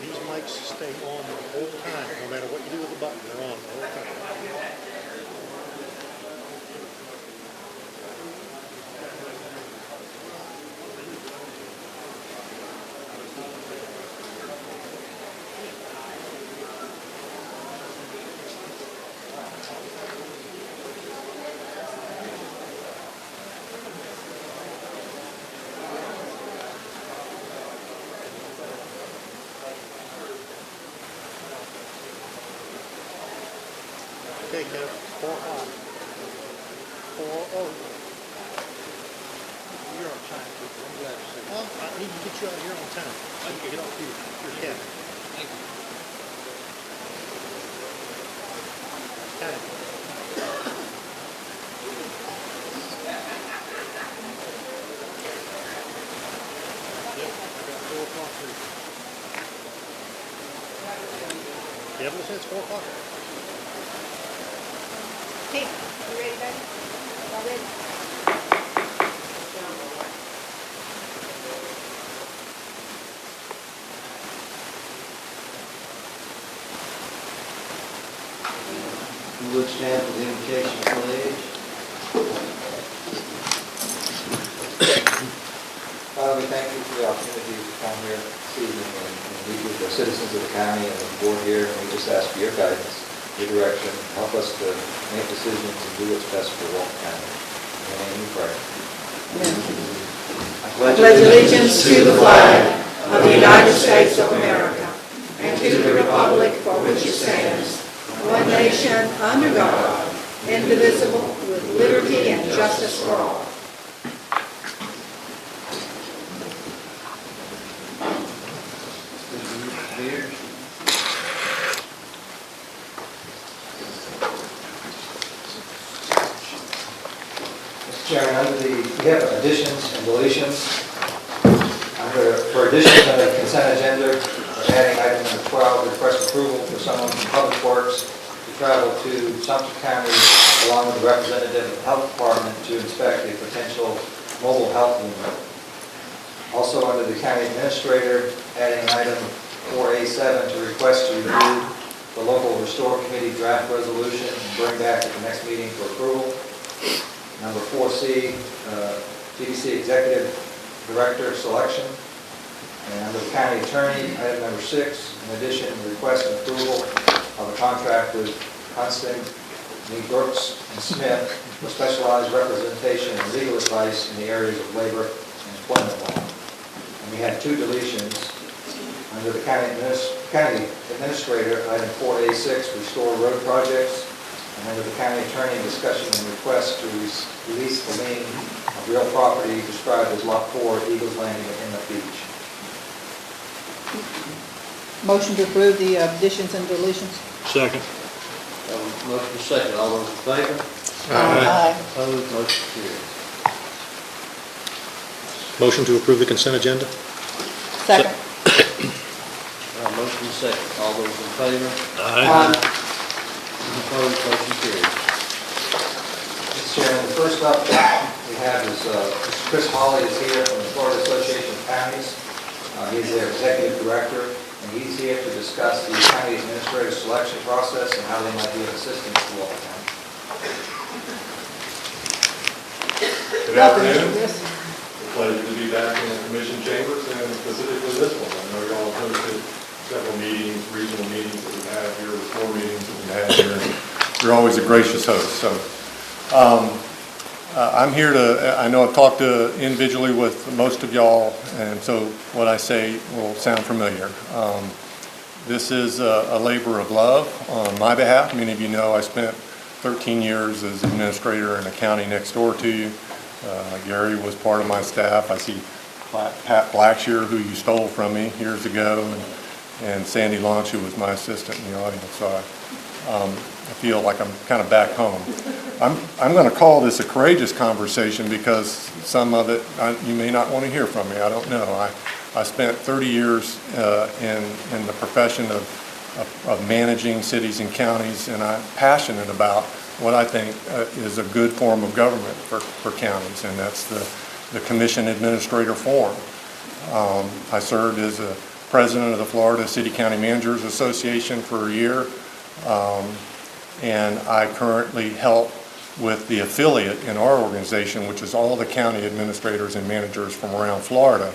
These mics stay on the whole time, no matter what you do with the button, they're on the whole time. Okay, Kev, 4 o'clock. 4:00. You're on time, people. I'm glad to see you. Well, I need to get you out of here on time. I need to get off your cabin. Thank you. Time. Yep, I got 4 o'clock too. Kevin said it's 4 o'clock. Hey, you ready, buddy? All ready? You would stand for the invocation, please. Father, we thank you for the opportunity to come here this evening and meet with the citizens of the county and the board here. And we just ask for your guidance, your direction, help us to make decisions and do what's best for Walton County. In your name we pray. I pledge allegiance to the flag of the United States of America and to the republic for which it stands, one nation, under God, indivisible, with liberty and justice for all. Mr. Chairman, we have additions and deletions. For additions on the consent agenda, we're adding item number 12, request approval for someone from Public Works to travel to Sumter County along with a representative of the Health Department to inspect a potential mobile health unit. Also under the County Administrator, adding item 4A7 to request to review the local Restore Committee draft resolution and bring back at the next meeting for approval. Number 4C, BCC Executive Director selection. And under the County Attorney, item number 6, in addition, request approval of a contract with Huntston, Brooks, and Smith for specialized representation and legal advice in the areas of labor and employment law. And we had 2 deletions. Under the County Administrator, item 4A6, restore road projects. And under the County Attorney, discussion and request to release the lien of real property described as Lot 4, Eagles Landing at Inlet Beach. Motion to approve the additions and deletions. Second. Motion second. All those in favor? Aye. Opposed? Motion carries. Motion to approve the consent agenda? Second. Motion second. All those in favor? Aye. Opposed? Motion carries. Mr. Chairman, the first up we have is Mr. Chris Hawley is here from the Florida Association of Counties. He's their Executive Director, and he's here to discuss the county administrative selection process and how they might be of assistance to Walton County. Good afternoon. It's a pleasure to be back in the commission chambers and specifically this one. I know y'all have hosted several meetings, regional meetings that we've had here, 4 meetings that we've had here. You're always a gracious host. So I'm here to, I know I've talked individually with most of y'all, and so what I say will sound familiar. This is a labor of love on my behalf. Many of you know I spent 13 years as administrator in a county next door to you. Gary was part of my staff. I see Pat Blackshear, who you stole from me years ago, and Sandy Launch, who was my assistant in the audience. So I feel like I'm kind of back home. I'm going to call this a courageous conversation because some of it you may not want to hear from me. I don't know. I spent 30 years in the profession of managing cities and counties, and I'm passionate about what I think is a good form of government for counties, and that's the commission administrator form. I served as a president of the Florida City County Managers Association for a year, and I currently help with the affiliate in our organization, which is all the county administrators and managers from around Florida.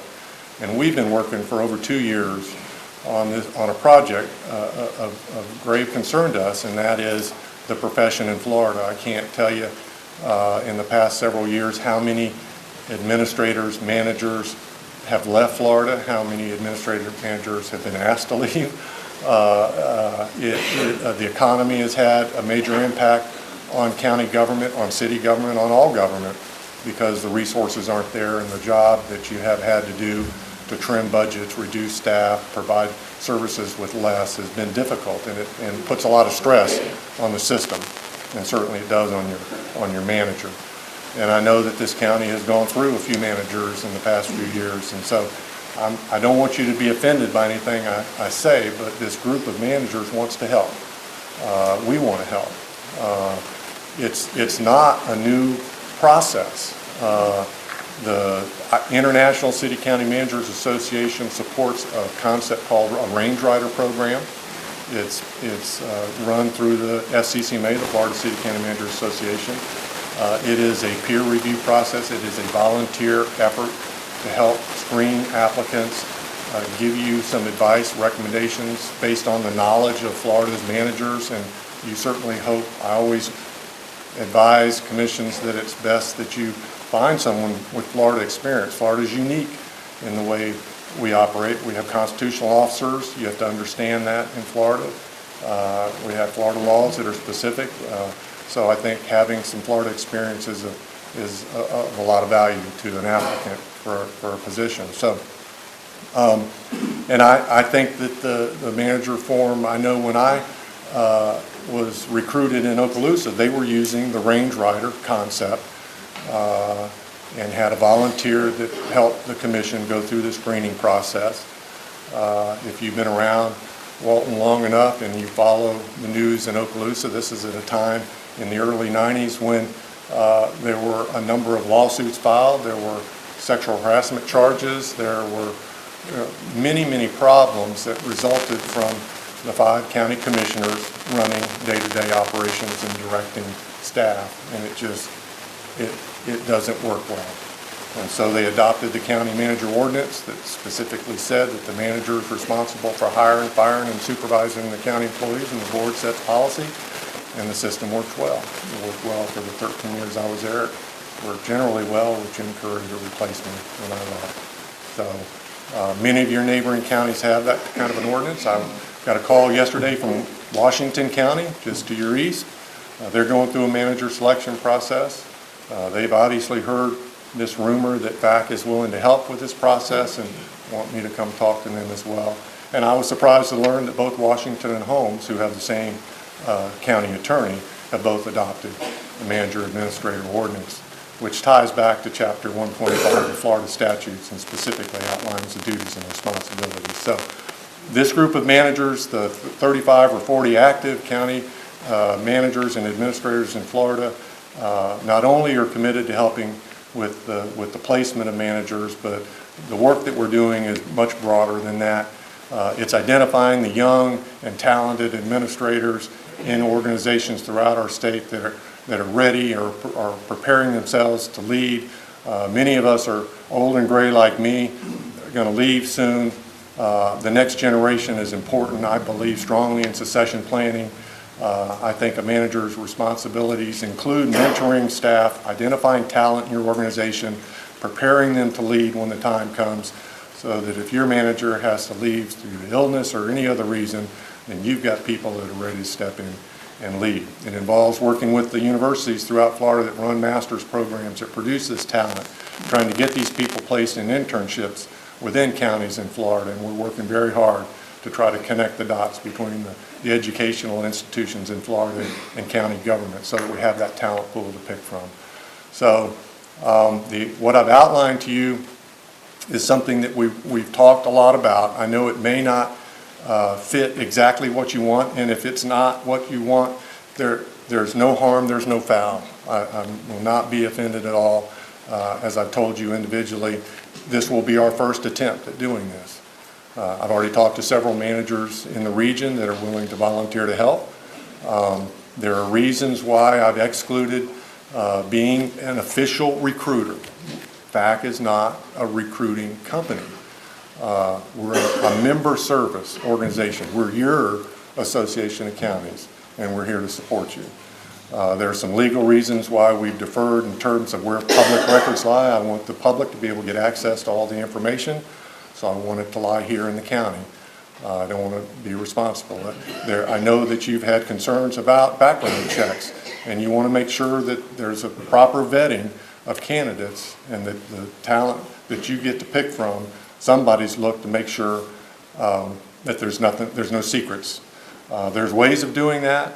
And we've been working for over 2 years on a project of grave concern to us, and that is the profession in Florida. I can't tell you in the past several years how many administrators, managers have left Florida, how many administrative managers have been asked to leave. The economy has had a major impact on county government, on city government, on all government, because the resources aren't there, and the job that you have had to do to trim budgets, reduce staff, provide services with less has been difficult, and it puts a lot of stress on the system, and certainly it does on your manager. And I know that this county has gone through a few managers in the past few years, and so I don't want you to be offended by anything I say, but this group of managers wants to help. We want to help. It's not a new process. The International City County Managers Association supports a concept called a range rider program. It's run through the FCCMA, the Florida City County Managers Association. It is a peer review process. It is a volunteer effort to help screen applicants, give you some advice, recommendations based on the knowledge of Florida's managers, and you certainly hope, I always advise commissions that it's best that you find someone with Florida experience. Florida is unique in the way we operate. We have constitutional officers. You have to understand that in Florida. We have Florida laws that are specific. So I think having some Florida experience is of a lot of value to an applicant for a position. So, and I think that the manager form, I know when I was recruited in Okaloosa, they were using the range rider concept and had a volunteer that helped the commission go through the screening process. If you've been around Walton long enough and you follow the news in Okaloosa, this is at a time in the early 90s when there were a number of lawsuits filed, there were sexual harassment charges, there were many problems that resulted from the 5 county commissioners running day-to-day operations and directing staff, and it doesn't work well. And so they adopted the county manager ordinance that specifically said that the manager is responsible for hiring, firing, and supervising the county employees, and the board sets policy, and the system works well. It worked well for the 13 years I was there. It worked generally well with Jim Curry to replace me when I left. So many of your neighboring counties have that kind of an ordinance. I got a call yesterday from Washington County, just to your east. They're going through a manager selection process. They've obviously heard this rumor that VAC is willing to help with this process and want me to come talk to them as well. And I was surprised to learn that both Washington and Holmes, who have the same county attorney, have both adopted the manager administrator ordinance, which ties back to Chapter 125 of the Florida statutes and specifically outlines the duties and responsibilities. So this group of managers, the 35 or 40 active county managers and administrators in Florida, not only are committed to helping with the placement of managers, but the work that we're doing is much broader than that. It's identifying the young and talented administrators in organizations throughout our state that are ready or are preparing themselves to lead. Many of us are old and gray like me, going to leave soon. The next generation is important. I believe strongly in succession planning. I think a manager's responsibilities include mentoring staff, identifying talent in your organization, preparing them to lead when the time comes, so that if your manager has to leave through illness or any other reason, then you've got people that are ready to step in and lead. It involves working with the universities throughout Florida that run master's programs that produce this talent, trying to get these people placed in internships within counties in Florida, and we're working very hard to try to connect the dots between the educational institutions in Florida and county government so that we have that talent pool to pick from. So what I've outlined to you is something that we've talked a lot about. I know it may not fit exactly what you want, and if it's not what you want, there's no harm, there's no foul. I will not be offended at all. As I've told you individually, this will be our first attempt at doing this. I've already talked to several managers in the region that are willing to volunteer to help. There are reasons why I've excluded being an official recruiter. FAC is not a recruiting company. We're a member service organization. We're your association of counties, and we're here to support you. There are some legal reasons why we've deferred in terms of where public records lie. I want the public to be able to get access to all the information, so I want it to lie here in the county. I don't want to be responsible. I know that you've had concerns about background checks, and you want to make sure that there's a proper vetting of candidates and that the talent that you get to pick from, somebody's looked to make sure that there's no secrets. There's ways of doing that,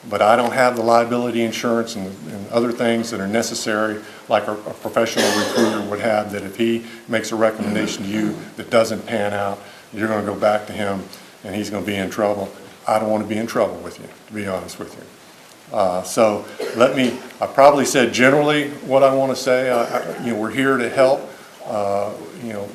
but I don't have the liability insurance and other things that are necessary like a professional recruiter would have, that if he makes a recommendation to you that doesn't pan out, you're going to go back to him and he's going to be in trouble. I don't want to be in trouble with you, to be honest with you. So I probably said generally what I want to say. We're here to help.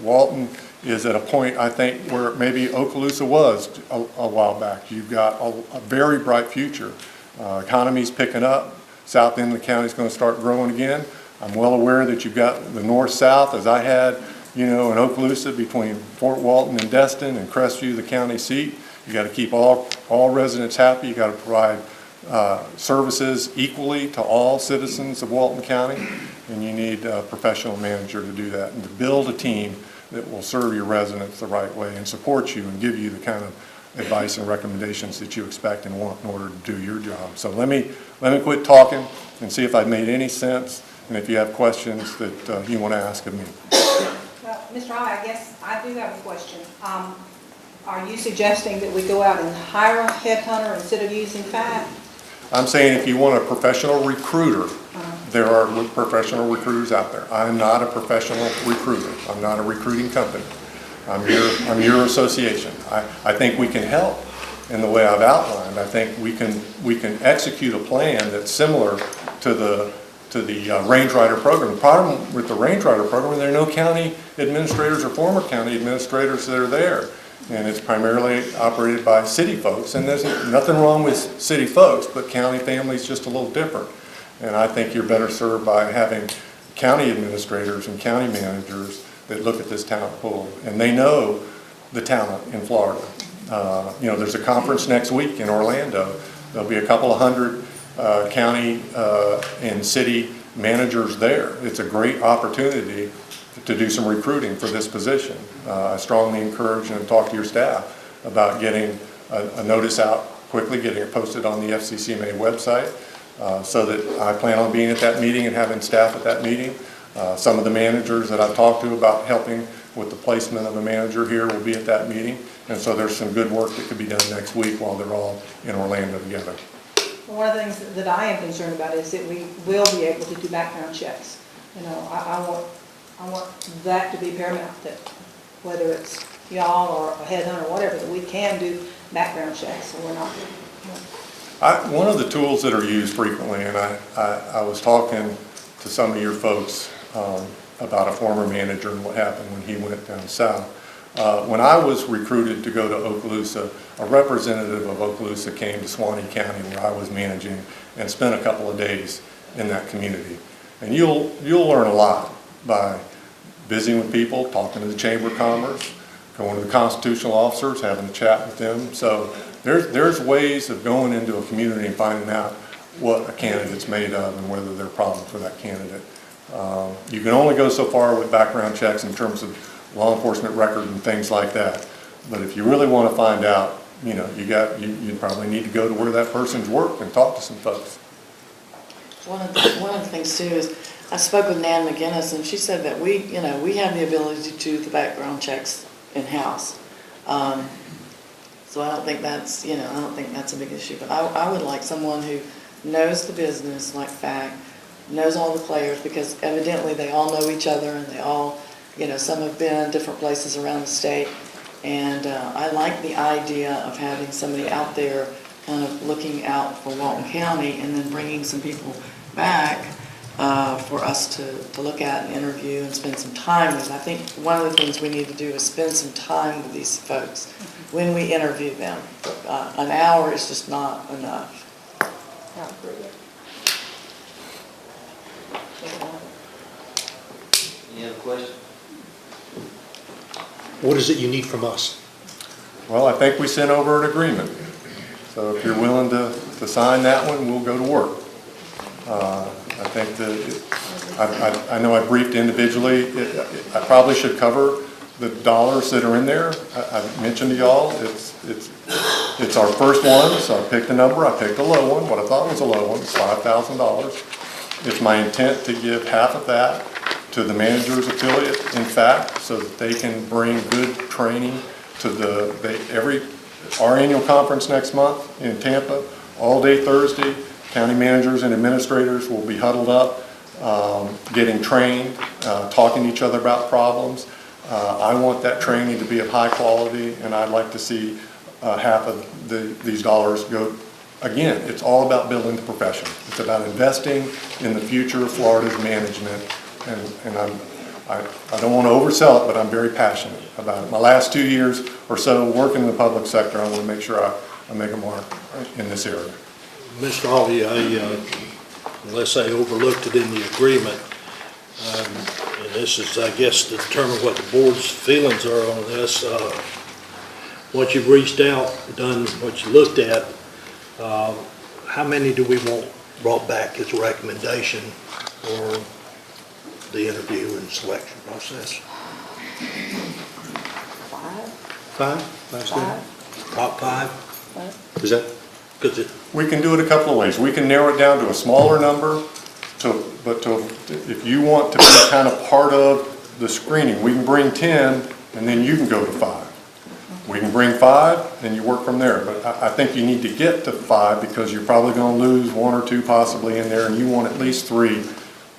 Walton is at a point, I think, where maybe Okaloosa was a while back. You've got a very bright future. Economy's picking up. South end of the county is going to start growing again. I'm well aware that you've got the north-south, as I had, in Okaloosa between Fort Walton and Destin and Crestview, the county seat. You got to keep all residents happy. You got to provide services equally to all citizens of Walton County, and you need a professional manager to do that and to build a team that will serve your residents the right way and support you and give you the kind of advice and recommendations that you expect and want in order to do your job. So let me quit talking and see if I've made any sense, and if you have questions that you want to ask of me. Well, Mr. Holly, I guess I do have a question. Are you suggesting that we go out and hire a headhunter instead of using FAC? I'm saying if you want a professional recruiter, there are professional recruiters out there. I'm not a professional recruiter. I'm not a recruiting company. I'm your association. I think we can help in the way I've outlined. I think we can execute a plan that's similar to the Range Rider program. The problem with the Range Rider program, there are no county administrators or former county administrators that are there. And it's primarily operated by city folks, and there's nothing wrong with city folks, but county families just a little different. And I think you're better served by having county administrators and county managers that look at this talent pool, and they know the talent in Florida. There's a conference next week in Orlando. There'll be a couple of hundred county and city managers there. It's a great opportunity to do some recruiting for this position. I strongly encourage and talk to your staff about getting a notice out quickly, getting it posted on the FCCMA website, so that I plan on being at that meeting and having staff at that meeting. Some of the managers that I've talked to about helping with the placement of a manager here will be at that meeting, and so there's some good work that could be done next week while they're all in Orlando together. One of the things that I am concerned about is that we will be able to do background checks. I want that to be paramount, that whether it's y'all or a headhunter or whatever, that we can do background checks, so we're not. One of the tools that are used frequently, and I was talking to some of your folks about a former manager and what happened when he went down south. When I was recruited to go to Okaloosa, a representative of Okaloosa came to Suwannee County where I was managing and spent a couple of days in that community. And you'll learn a lot by visiting with people, talking to the Chamber of Commerce, going to the constitutional officers, having a chat with them. So there's ways of going into a community and finding out what a candidate's made of and whether there are problems with that candidate. You can only go so far with background checks in terms of law enforcement record and things like that. But if you really want to find out, you probably need to go to where that person's worked and talk to some folks. One of the things too is I spoke with Nan McGinnis, and she said that we have the ability to do the background checks in-house. So I don't think that's a big issue. But I would like someone who knows the business like FAC, knows all the players, because evidently they all know each other, and they all, some have been different places around the state. And I like the idea of having somebody out there kind of looking out for Walton County and then bringing some people back for us to look at and interview and spend some time with. I think one of the things we need to do is spend some time with these folks when we interview them. An hour is just not enough. I agree. Any other questions? What is it you need from us? Well, I think we sent over an agreement. So if you're willing to sign that one, we'll go to work. I think that, I know I briefed individually, I probably should cover the dollars that are in there. I mentioned to y'all, it's our first one, so I picked a number, I picked a low one, what I thought was a low one, it's $5,000. It's my intent to give half of that to the manager's affiliate, in fact, so that they can bring good training to our annual conference next month in Tampa, all day Thursday. County managers and administrators will be huddled up, getting trained, talking to each other about problems. I want that training to be of high quality, and I'd like to see half of these dollars go. Again, it's all about building the profession. It's about investing in the future of Florida's management, and I don't want to oversell it, but I'm very passionate about it. My last 2 years or so working in the public sector, I want to make sure I make a mark in this area. Mr. Hawley, unless I overlooked it in the agreement, and this is, I guess, to determine what the board's feelings are on this, once you've reached out, done what you looked at, how many do we want brought back as a recommendation for the interview and selection process? 5? 5? That's good. 5? Top 5? 5? Is that, because it, We can do it a couple of ways. We can narrow it down to a smaller number, if you want to be kind of part of the screening, we can bring 10 and then you can go to 5. We can bring 5 and you work from there. But I think you need to get to 5 because you're probably going to lose 1 or 2 possibly in there, and you want at least 3,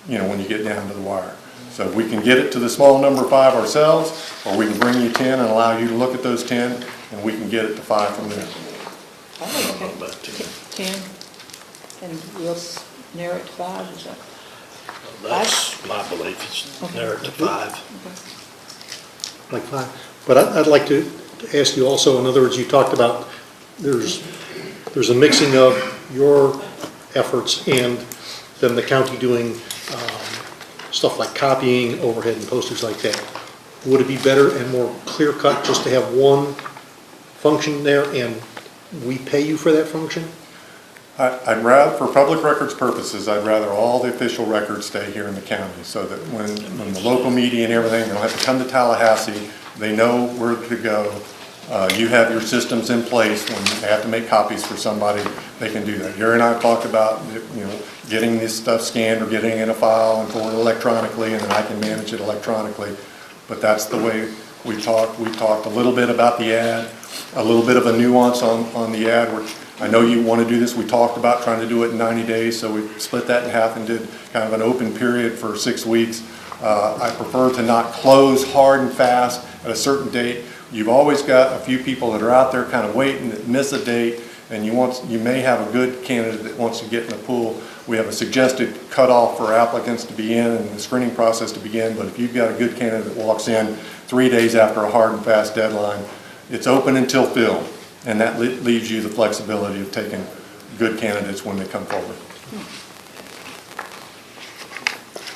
when you get down to the wire. So we can get it to the small number 5 ourselves, or we can bring you 10 and allow you to look at those 10, and we can get it to 5 from there. I think about 10. 10, and we'll narrow it to 5, is that? That's my belief, it's narrowed to 5. Okay. Like 5. But I'd like to ask you also, in other words, you talked about there's a mixing of your efforts and then the county doing stuff like copying, overhead, and postage like that. Would it be better and more clear-cut just to have one function there and we pay you for that function? I'd rather, for public records purposes, I'd rather all the official records stay here in the county, so that when the local media and everything, they don't have to come to Tallahassee, they know where to go. You have your systems in place. When they have to make copies for somebody, they can do that. Gary and I have talked about, getting this stuff scanned or getting it in a file and forwarded electronically, and then I can manage it electronically. But that's the way we talked. We talked a little bit about the ad, a little bit of a nuance on the ad, which I know you want to do this. We talked about trying to do it in 90 days, so we split that in half and did kind of an open period for 6 weeks. I prefer to not close hard and fast at a certain date. You've always got a few people that are out there kind of waiting that miss a date, and you may have a good candidate that wants to get in the pool. We have a suggested cutoff for applicants to be in and the screening process to begin, but if you've got a good candidate that walks in 3 days after a hard and fast deadline, it's open until filled, and that leaves you the flexibility of taking good candidates when they come forward.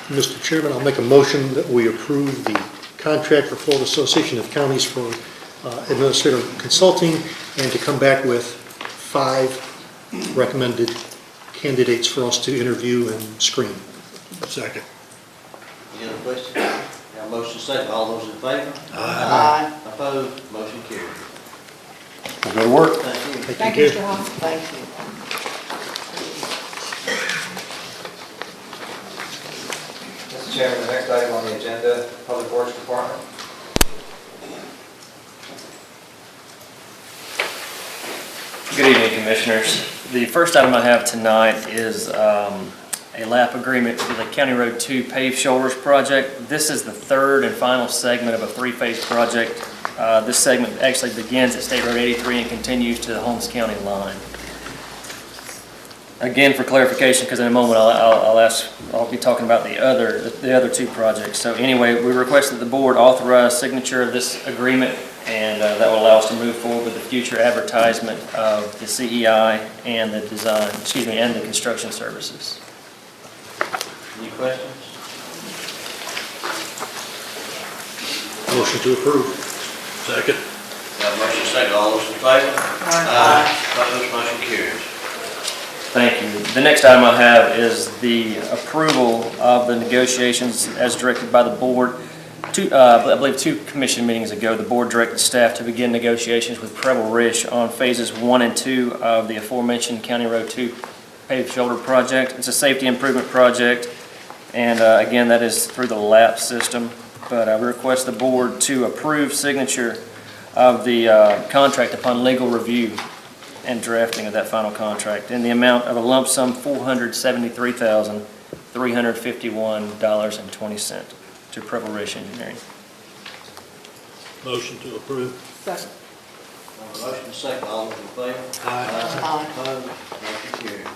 Mr. Chairman, I'll make a motion that we approve the contract for Florida Association of Counties for administrative consulting, and to come back with 5 recommended candidates for us to interview and screen. Second. Any other questions? Have a motion second. All those in favor? Aye. Opposed? Motion carried. We'll go to work. Thank you. Thank you, Mr. Hall. Thank you. Mr. Chairman, the next item on the agenda, Public Works Department. Good evening, Commissioners. The first item I have tonight is a LAP agreement for the County Road 2 paved shoulders project. This is the third and final segment of a 3-phase project. This segment actually begins at State Road 83 and continues to the Holmes County line. Again, for clarification, because in a moment I'll be talking about the other two projects. So anyway, we request that the board authorize signature of this agreement, and that will allow us to move forward with the future advertisement of the CEI and the design, and the construction services. Any questions? Motion to approve. Second. Got a motion second, all those in favor? Aye. Opposed, motion carries. Thank you. The next item I have is the approval of the negotiations as directed by the board. I believe 2 commission meetings ago, the board directed staff to begin negotiations with Preble Ridge on phases 1 and 2 of the aforementioned County Road 2 paved shoulder project. It's a safety improvement project, and again, that is through the LAP system. But I request the board to approve signature of the contract upon legal review and drafting of that final contract in the amount of a lump sum $473,351.20 to Preble Ridge Engineering. Motion to approve. Second. Motion second, all those in favor? Aye. Opposed, motion carries. I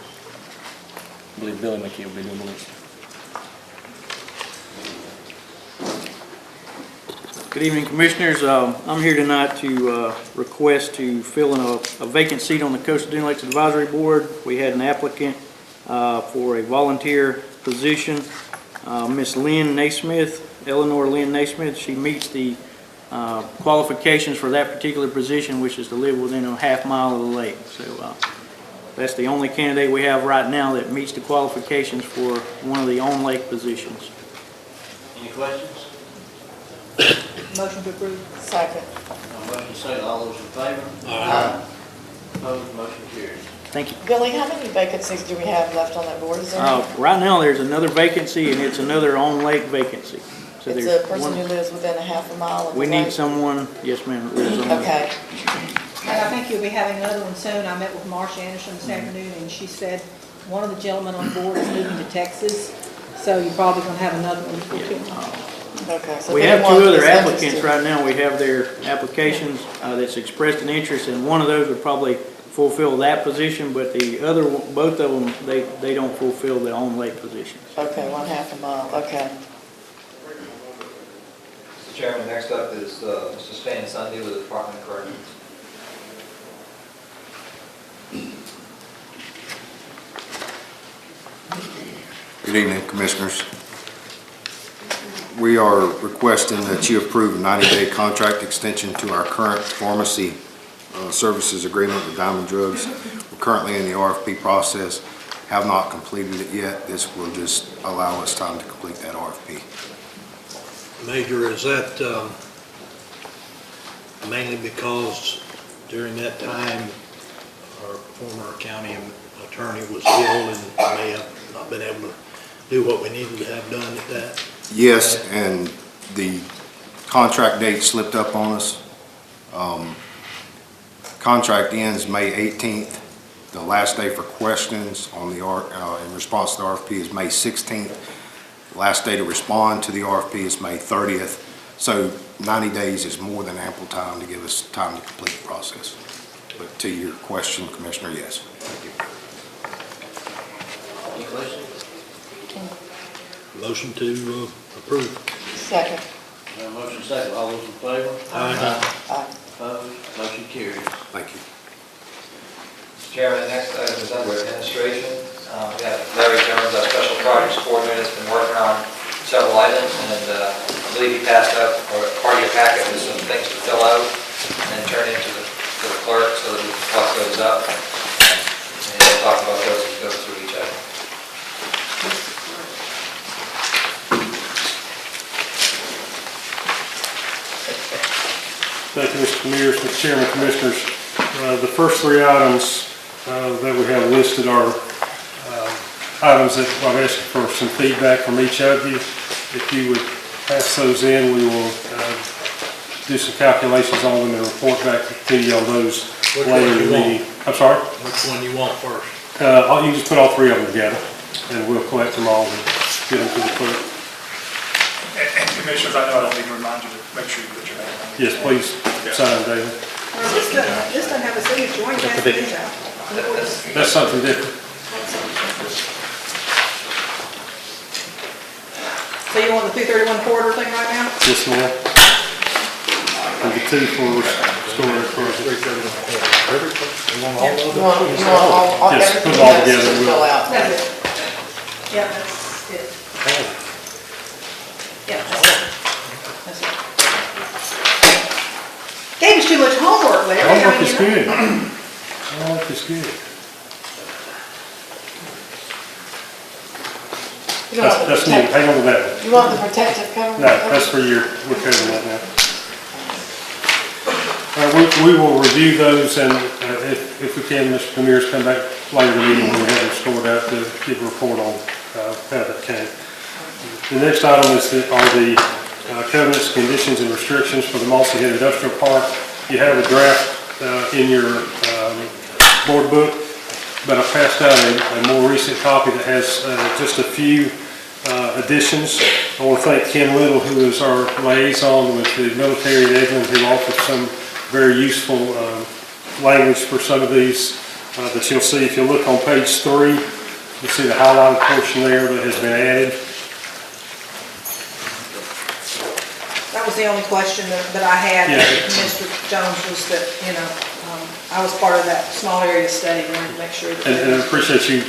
believe Billy McKee will be doing the next. Good evening, Commissioners. I'm here tonight to request to fill in a vacant seat on the Coastal Dune Lakes Advisory Board. We had an applicant for a volunteer position, Miss Lynn Naismith, Eleanor Lynn Naismith. She meets the qualifications for that particular position, which is to live within a half mile of the lake. So that's the only candidate we have right now that meets the qualifications for one of the on-lake positions. Any questions? Motion to approve. Second. Motion second, all those in favor? Aye. Opposed, motion carries. Thank you. Billy, how many vacancies do we have left on that board? Is there any? Right now, there's another vacancy, and it's another on-lake vacancy. So It's there's a person who lives within a half a mile of the We lake? need someone, yes ma'am, that lives on the lake. Okay. And I think you'll be having another one soon. I met with Marcia Anderson this afternoon, and she said one of the gentlemen on board is moving to Texas, so you're probably going to have another one before too long. Okay. So We if have anyone 2 other is applicants interested- right now. We have their applications that's expressed an interest, and one of those would probably fulfill that position, but the other, both of them, they don't fulfill the on-lake positions. Okay, 1/2 a mile, okay. Mr. Chairman, next up is Mr. Stan Sunday with the Department of Corrections. Good evening, Commissioners. We are requesting that you approve a 90-day contract extension to our current pharmacy services agreement with Diamond Drugs. We're currently in the RFP process, have not completed it yet. This will just allow us time to complete that RFP. Major, is that mainly because during that time our former county attorney was ill and may have not been able to do what we needed to have done at that? Yes, and the contract date slipped up on us. Contract ends May 18th. The last day for questions on the in response to the RFP is May 16th. Last day to respond to the RFP is May 30th. So 90 days is more than ample time to give us time to complete the process. But to your question, Commissioner, yes. Thank you. Any questions? Motion to approve. Second. Motion second, all those in favor? Aye. Opposed, motion carries. Thank you. Mr. Chairman, the next item is under administration. We have Larry Jones, our special projects coordinator, has been working on several items, and I believe he passed out, or part of your packet with some things to fill out, and then turn into the clerk so that what goes up. And we'll talk about those as we go through each item. Thank you, Mr. Mears, Mr. Chairman, Commissioners. The first 3 items that we have listed are items that I've asked for some feedback from each of you. If you would pass those in, we will do some calculations on them and report back to you on those Which later one in you the want? meeting. I'm sorry? Which one you want first? You can just put all 3 of them together, and we'll collect them all and get them to the clerk. And Commissioners, I know I don't need to remind you to make sure you put your name on it. Yes, please sign, David. Well, this doesn't have a signature. Why don't you pass it in? That's something different. you want the 231 corridor thing right now? Yes, ma'am. And the 2 for storage project. You want all, Yes, everything put it all else together, to we'll- fill out. That's it. Yeah, that's it. Yeah, that's it. That's it. Gave us too much homework, Larry. I Homework mean, is you know. good. Homework is good. You don't want the That's new, protect- hang on to that one. You want the protective cover? No, that's for your, we're covering that now. We will review those, and if we can, Mr. Premier's come back later in the meeting when we have them scored out to give a report on how that came. The next item are the covenants, conditions, and restrictions for the Mossy Head Industrial Park. You have a draft in your board book, but I passed out a more recent copy that has just a few additions. I want to thank Ken Little, who is our liaison with the military in Edmond, who offered some very useful language for some of these that you'll see. If you look on page 3, you'll see the highlighted portion there that has been added. That was the only question that I had, Yeah. Mr. Jones, was that, you know, I was part of that small area study, and wanted to make sure that. And I appreciate you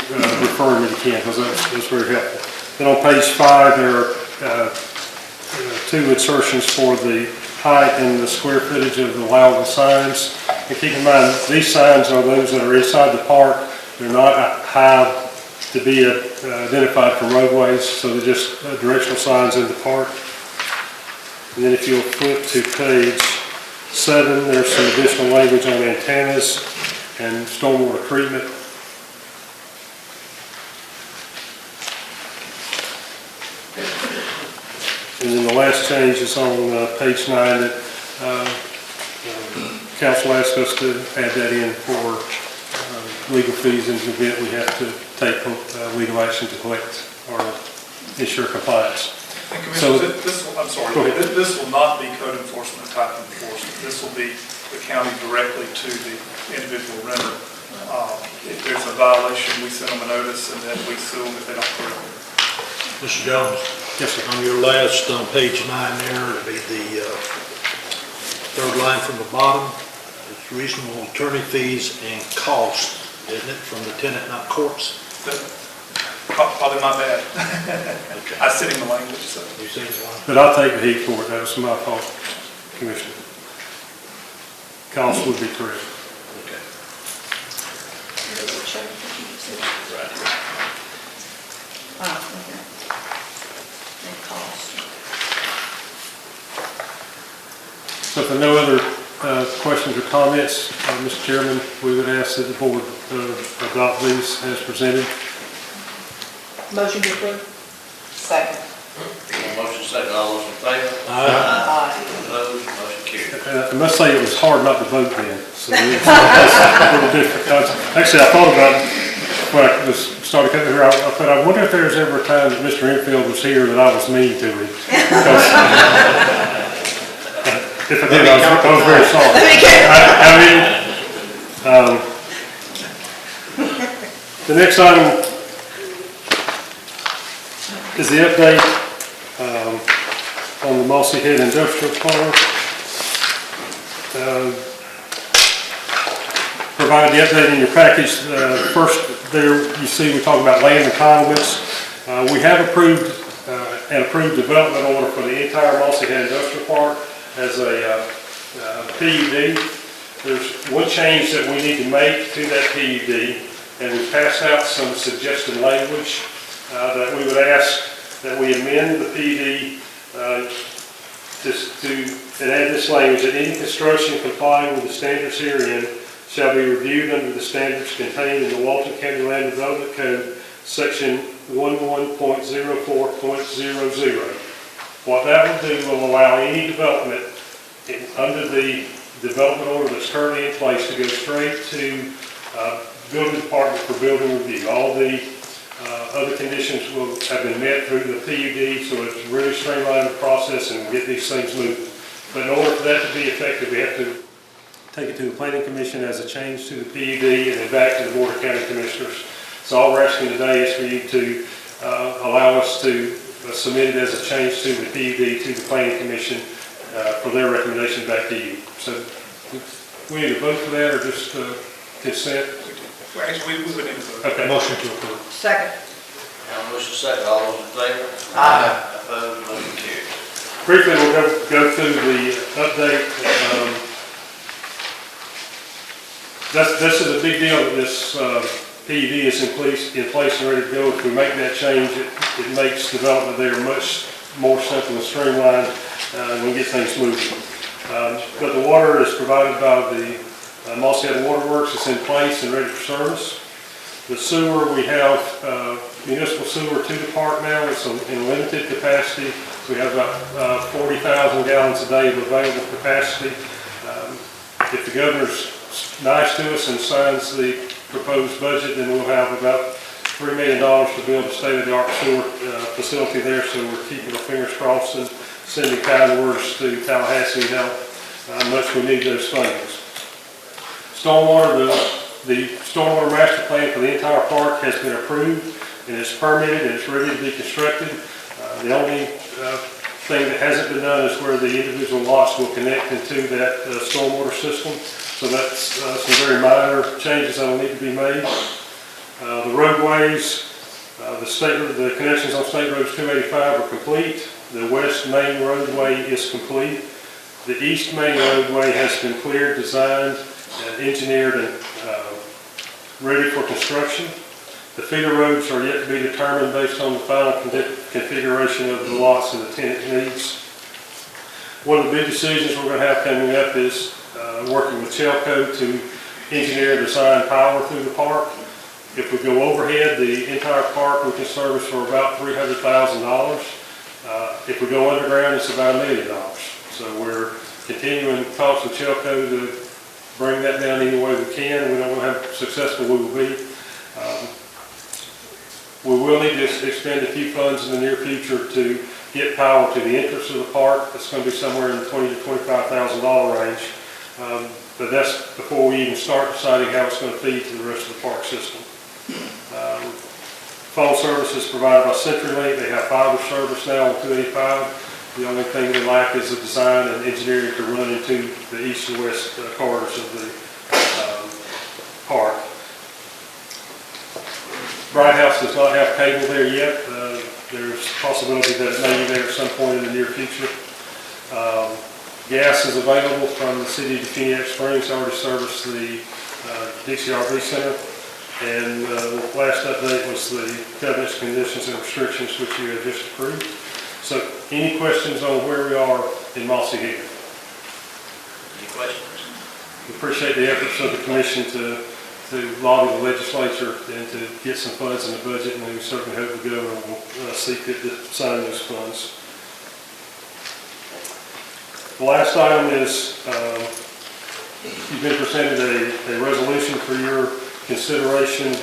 referring me to Ken, because that's very helpful. Then on page 5, there are 2 insertions for the height and the square footage of the allowable signs. And keep in mind, these signs are those that are inside the park. They're not high to be identified from roadways, so they're just directional signs in the park. And then if you'll flip to page 7, there's some additional language on antennas and stormwater treatment. And then the last change is on page 9 that council asked us to add that in for legal fees in the event we have to take legal action to collect or ensure compliance. And So- Commissioners, this will, I'm sorry, Go ahead. this will not be code enforcement type enforcement. This will be the county directly to the individual renter. If there's a violation, we send them a notice and then we sue them if they don't correct it. Mr. Jones? Yes, sir. On your last, on page 9 there, it'd be the 3rd line from the bottom. It's reasonable attorney fees and costs, isn't it, from the tenant, not courts? Probably my bad. I sent him the language, so. You see the line? But I'll take the heat for it. That was my fault, Commissioner. Cost would be correct. Okay. Right here. Oh, okay. And cost. So if there are no other questions or comments, Mr. Chairman, we would ask that the board adopt these as presented. Motion to approve? Second. Motion second, all those in favor? Aye. Opposed, motion carried. I must say it was hard not to vote then, so it's a little different. Actually, I thought about it when I was starting to come here. I thought, I wonder if there was ever a time that Mr. Enfield was here that I was mean to him. Because if I did, I was very sorry. The next item is the update on the Mossy Head Industrial Park. Provided the update in your package. First, there you see we talk about land entitlements. We have approved an approved development order for the entire Mossy Head Industrial Park as a PUD. There's one change that we need to make to that PUD, and we passed out some suggested language that we would ask that we amend the PUD and add this language: that any construction complying with the standards herein shall be reviewed under the standards contained in the Walton County Land Development Code, section 11.04.00. What that will do will allow any development under the development order that's currently in place to go straight to building department for building review. All the other conditions will have been met through the PUD, so it's really streamlined the process and get these things moving. But in order for that to be effective, we have to take it to the Planning Commission as a change to the PUD and then back to the Board of County Commissioners. So all we're asking today is for you to allow us to submitted as a change to the PUD to the Planning Commission for their recommendation back to you. So we need to vote for that or just consent? Well, actually, we would need to vote. Okay. Motion to approve. Second. Have a motion second, all those in favor? Aye. Opposed, motion carries. Briefly, we'll go through the update. This is a big deal that this PUD is in place and ready to go. If we make that change, it makes development there much more simple and streamlined, and we get things moving. But the water is provided by the Mossy Head Water Works. It's in place and ready for service. The sewer, we have municipal sewer to the park now. It's in limited capacity. We have about 40,000 gallons a day of available capacity. If the governor's nice to us and signs the proposed budget, then we'll have about $3 million to build a state-of-the-art sewer facility there. So we're keeping our fingers crossed and sending kind words to Tallahassee how much we need those fundings. Stormwater, the stormwater master plan for the entire park has been approved and it's permitted and it's ready to be constructed. The only thing that hasn't been done is where the individual lots will connect into that stormwater system. So that's some very minor changes that will need to be made. The roadways, the connections on State Roads 285 are complete. The west main roadway is complete. The east main roadway has been cleared, designed, engineered, and ready for construction. The feeder roads are yet to be determined based on the final configuration of the lots and the tenant needs. One of the big decisions we're going to have coming up is working with Chelco to engineer and design power through the park. If we go overhead, the entire park we can service for about $300,000. If we go underground, it's about $1 million. So we're continuing talks with Chelco to bring that down any way we can. We don't know how successful we will be. We will need to expend a few funds in the near future to get power to the entrance of the park. It's going to be somewhere in the $20,000 to $25,000 range. But that's before we even start deciding how it's going to feed to the rest of the park system. Phone service is provided by CenturyLink. They have fiber service now on 285. The only thing they lack is the design and engineering to run into the east and west corridors of the park. Bright House does not have cable there yet. There's a possibility that it may be there at some point in the near future. Gas is available from the city of Phoenix Springs. I already serviced the DCRV Center. And the last update was the covenants, conditions, and restrictions which you had just approved. So any questions on where we are in Mossy Head? Any questions? We appreciate the efforts of the commission to lobby the legislature and to get some funds in the budget, and we certainly hope the governor will see fit to sign those funds. The last item is you've been presented a resolution for your consideration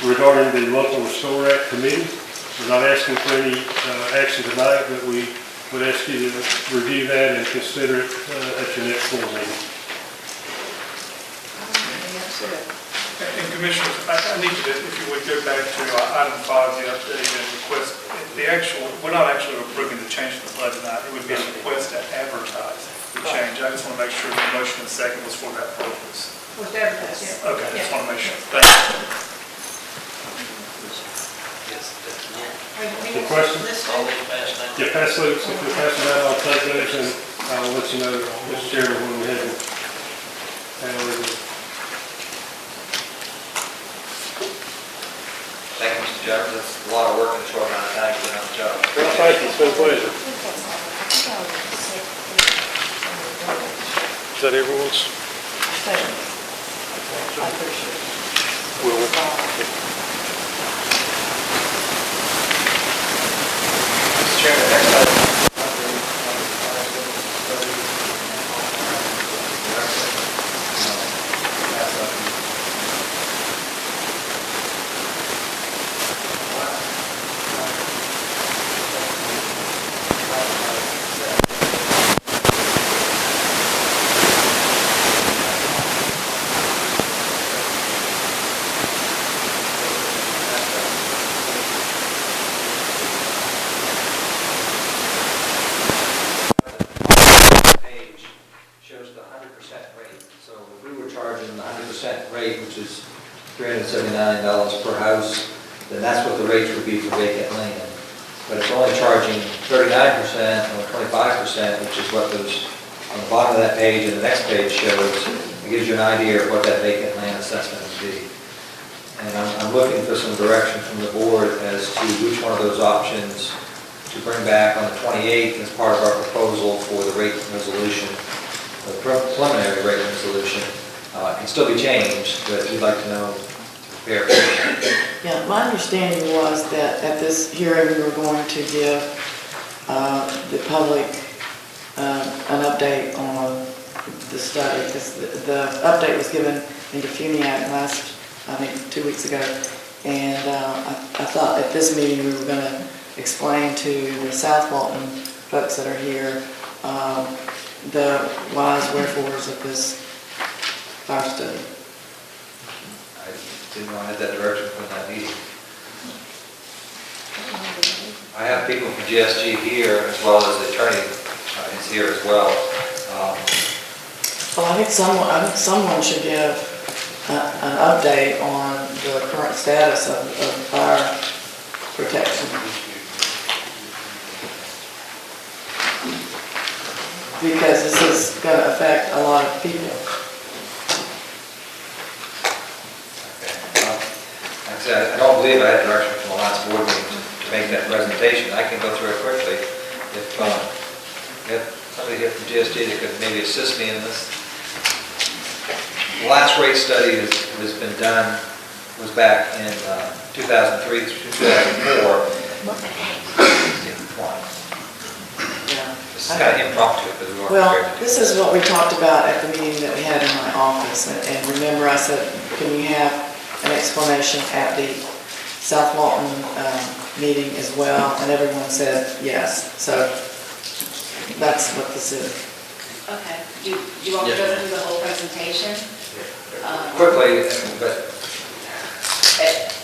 regarding the Local Restore Act Committee. We're not asking for any action tonight, but we would ask you to review that and consider it at your next board meeting. And Commissioners, I need to, if you would go back to item 5, the update and request, we're not actually approving the change to the budget tonight. It would be a request to advertise the change. I just want to make sure the motion and second was for that purpose. Was advertised, yeah. Okay, I just want to make sure. Thank you. Any questions? All these passed down? Yeah, pass those. If you pass them out, I'll take those and I'll let you know, Mr. Chairman, when we have them. Thank you, Mr. Jones. That's a lot of work in a short amount of time to get on the job. Well, thank you. It's been a pleasure. Is that everyone's? I appreciate it. Mr. Chairman, next item. charging the 100% rate, which is $379 per house, then that's what the rates would be for vacant land. But if we're only charging 39% or 25%, which is what those, on the bottom of that page and the next page shows, it gives you an idea of what that vacant land assessment would be. And I'm looking for some direction from the board as to which one of those options to bring back on the 28th as part of our proposal for the rate resolution, the preliminary rate resolution. It can still be changed, but we'd like to know. Yeah, my understanding was that at this hearing, we were going to give the public an update on the study, because the update was given into FUNIAC last, I think, 2 weeks ago. And I thought at this meeting, we were going to explain to the South Walton folks that are here the whys, wherefores of this fire study. I didn't know I had that direction from that meeting. I have people from GSG here as well as the attorney is here as well. Well, I think someone should give an update on the current status of fire protection. Because this is going to affect a lot of people. Like I said, I don't believe I had direction from the last board meeting to make that presentation. I can go through it quickly. If somebody here from GSG that could maybe assist me in this. The last rate study that has been done was back in 2003 through 2004. This is kind of impromptu because we weren't Well, prepared to do this is what we talked about at the meeting that we had in my office. And remember, I said, can we have an explanation at the South Walton meeting as well? And everyone said yes. So that's what this is. Okay. Do you want me to go through the whole presentation? quickly, but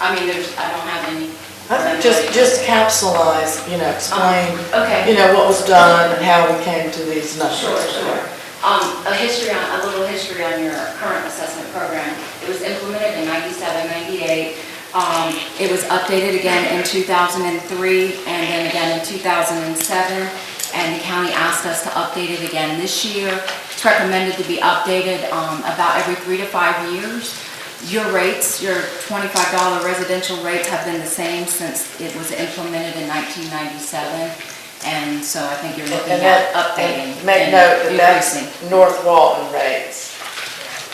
I mean, I don't have any. I think just capsulize, explain, Okay. what was done and how we came to these numbers. Sure. A little history on your current assessment program. It was implemented in 97, 98. It was updated again in 2003 and then again in 2007. And the county asked us to update it again this year. It's recommended to be updated about every 3 to 5 years. Your rates, your $25 residential rates have been the same since it was implemented in 1997. And so I think you're looking at updating. Make note that increasing. that's North Walton rates.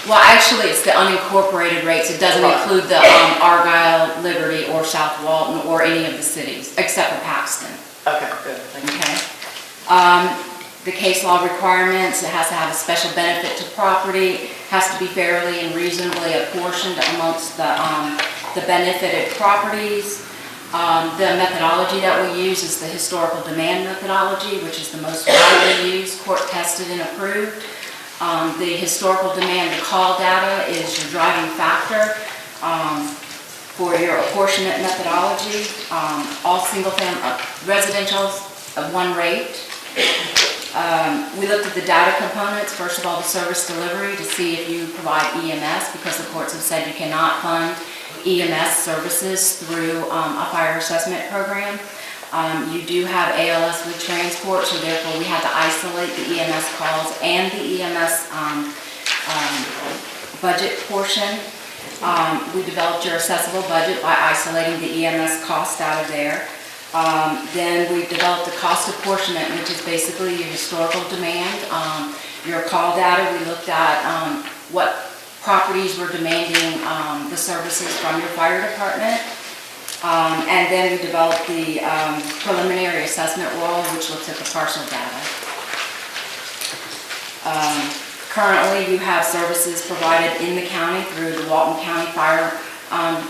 Well, actually, it's the unincorporated rates. It doesn't include the Argyle, Liberty, or South Walton, or any of the cities, except for Paxton. Okay, good. Thank you. Okay. The case law requirements, it has to have a special benefit to property, has to be fairly and reasonably apportioned amongst the benefited properties. The methodology that we use is the historical demand methodology, which is the most widely used, court tested and approved. The historical demand, the call data is your driving factor for your apportionment methodology. All single-family residentials of one rate. We looked at the data components, first of all, the service delivery to see if you provide EMS, because the courts have said you cannot fund EMS services through a fire assessment program. You do have ALS with transport, so therefore we had to isolate the EMS calls and the EMS budget portion. We developed your accessible budget by isolating the EMS cost out of there. Then we developed a cost apportionment, which is basically your historical demand. Your call data, we looked at what properties were demanding the services from your fire department. And then we developed the preliminary assessment roll, which looks at the parcel data. Currently, you have services provided in the county through the Walton County Fire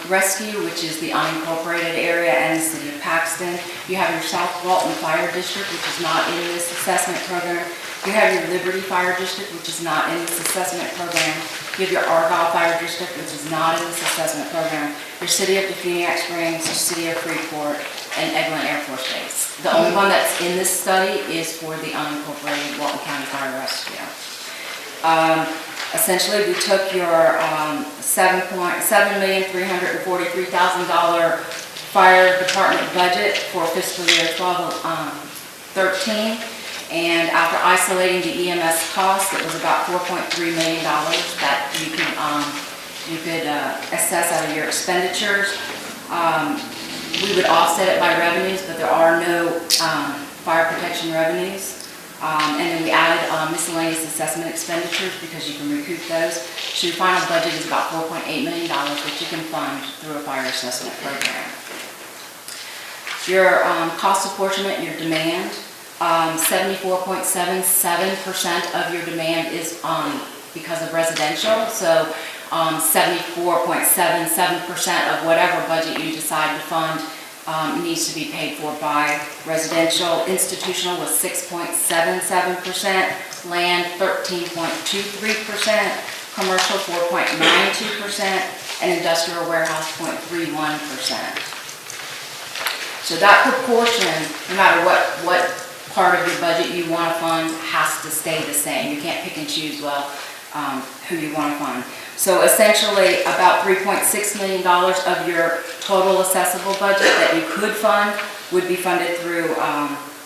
Rescue, which is the unincorporated area, and the city of Paxton. You have your South Walton Fire District, which is not in this assessment program. You have your Liberty Fire District, which is not in this assessment program. You have your Argyle Fire District, which is not in this assessment program. Your city of Defuniak Springs, your city of Freeport, and Eglin Air Force Base. The only one that's in this study is for the unincorporated Walton County Fire Rescue. Essentially, we took your $7,343,000 fire department budget for fiscal year 13, and after isolating the EMS costs, it was about $4.3 million that you could assess out of your expenditures. We would offset it by revenues, but there are no fire protection revenues. And then we added miscellaneous assessment expenditures because you can recoup those. So your final budget is about $4.8 million, which you can fund through a fire assessment program. Your cost apportionment, your demand, 74.77% of your demand is because of residential. So 74.77% of whatever budget you decide to fund needs to be paid for by residential. Institutional was 6.77%, land 13.23%, commercial 4.92%, and industrial warehouse 0.31%. So that proportion, no matter what part of your budget you want to fund, has to stay the same. You can't pick and choose, who you want to fund. So essentially, about $3.6 million of your total assessable budget that you could fund would be funded through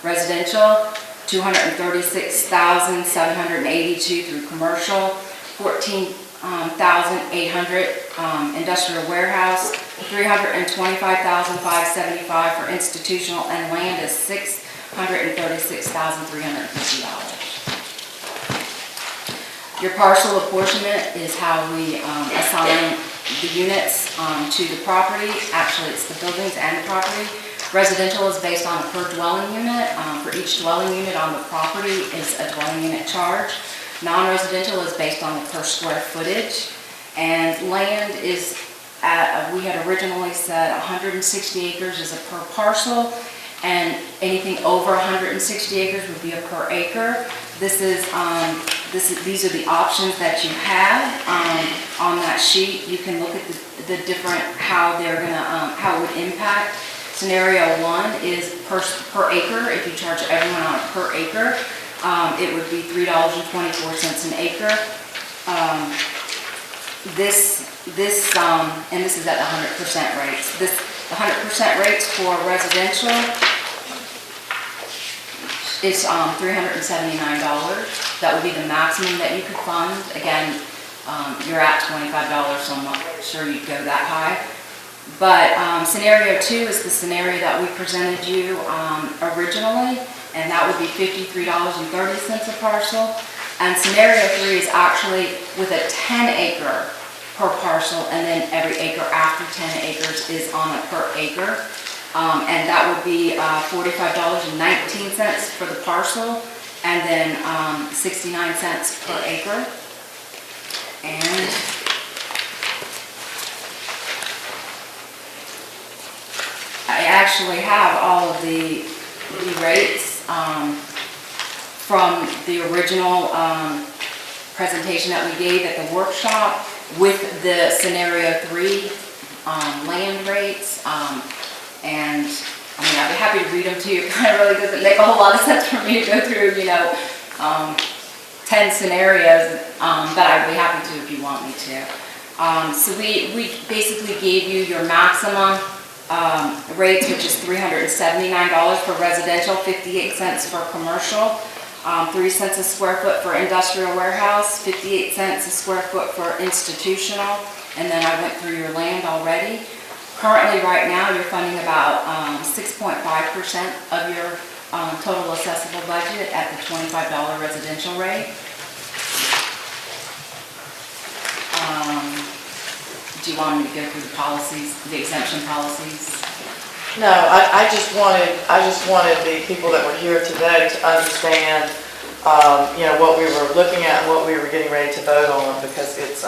residential, $236,782 through commercial, $14,800 industrial warehouse, $325,575 for institutional, and land is $636,350. Your partial apportionment is how we assign the units to the property. Actually, it's the buildings and the property. Residential is based on a per dwelling unit. For each dwelling unit on the property is a dwelling unit charge. Non-residential is based on the per square footage. And land is at, we had originally said 160 acres is a per parcel, and anything over 160 acres would be a per acre. These are the options that you have on that sheet. You can look at the different, how they're gonna, how it would impact. Scenario 1 is per acre. If you charge everyone on a per acre, it would be $3.24 an acre. And this is at the 100% rates. The 100% rates for residential is $379. That would be the maximum that you could fund. Again, you're at $25, so I'm not sure you'd go that high. But scenario 2 is the scenario that we presented you originally, and that would be $53.30 a parcel. And scenario 3 is actually with a 10 acre per parcel, and then every acre after 10 acres is on a per acre. And that would be $45.19 for the parcel, and then 69 cents per acre. And I actually have all of the rates from the original presentation that we gave at the workshop with the scenario 3 land rates. And I mean, I'd be happy to read them to you. It kind of really doesn't make a whole lot of sense for me to go through, 10 scenarios, but I'd be happy to if you want me to. So we basically gave you your maximum rates, which is $379 for residential, 58 cents for commercial, 3 cents a square foot for industrial warehouse, 58 cents a square foot for institutional, and then I went through your land already. Currently, right now, you're funding about 6.5% of your total assessable budget at the $25 residential rate. Do you want me to go through the policies, the exemption policies? No, I just wanted the people that were here today to understand, what we were looking at and what we were getting ready to vote on, because it's,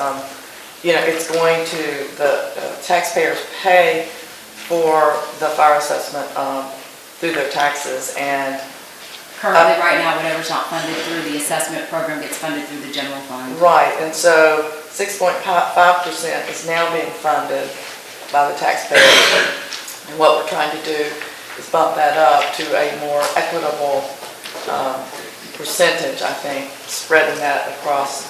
it's going to, the taxpayers pay for the fire assessment through their taxes, and Currently, right now, whatever's not funded through the assessment program gets funded through the general fund. right, and so 6.5% is now being funded by the taxpayers. And what we're trying to do is bump that up to a more equitable percentage, I think, spreading that across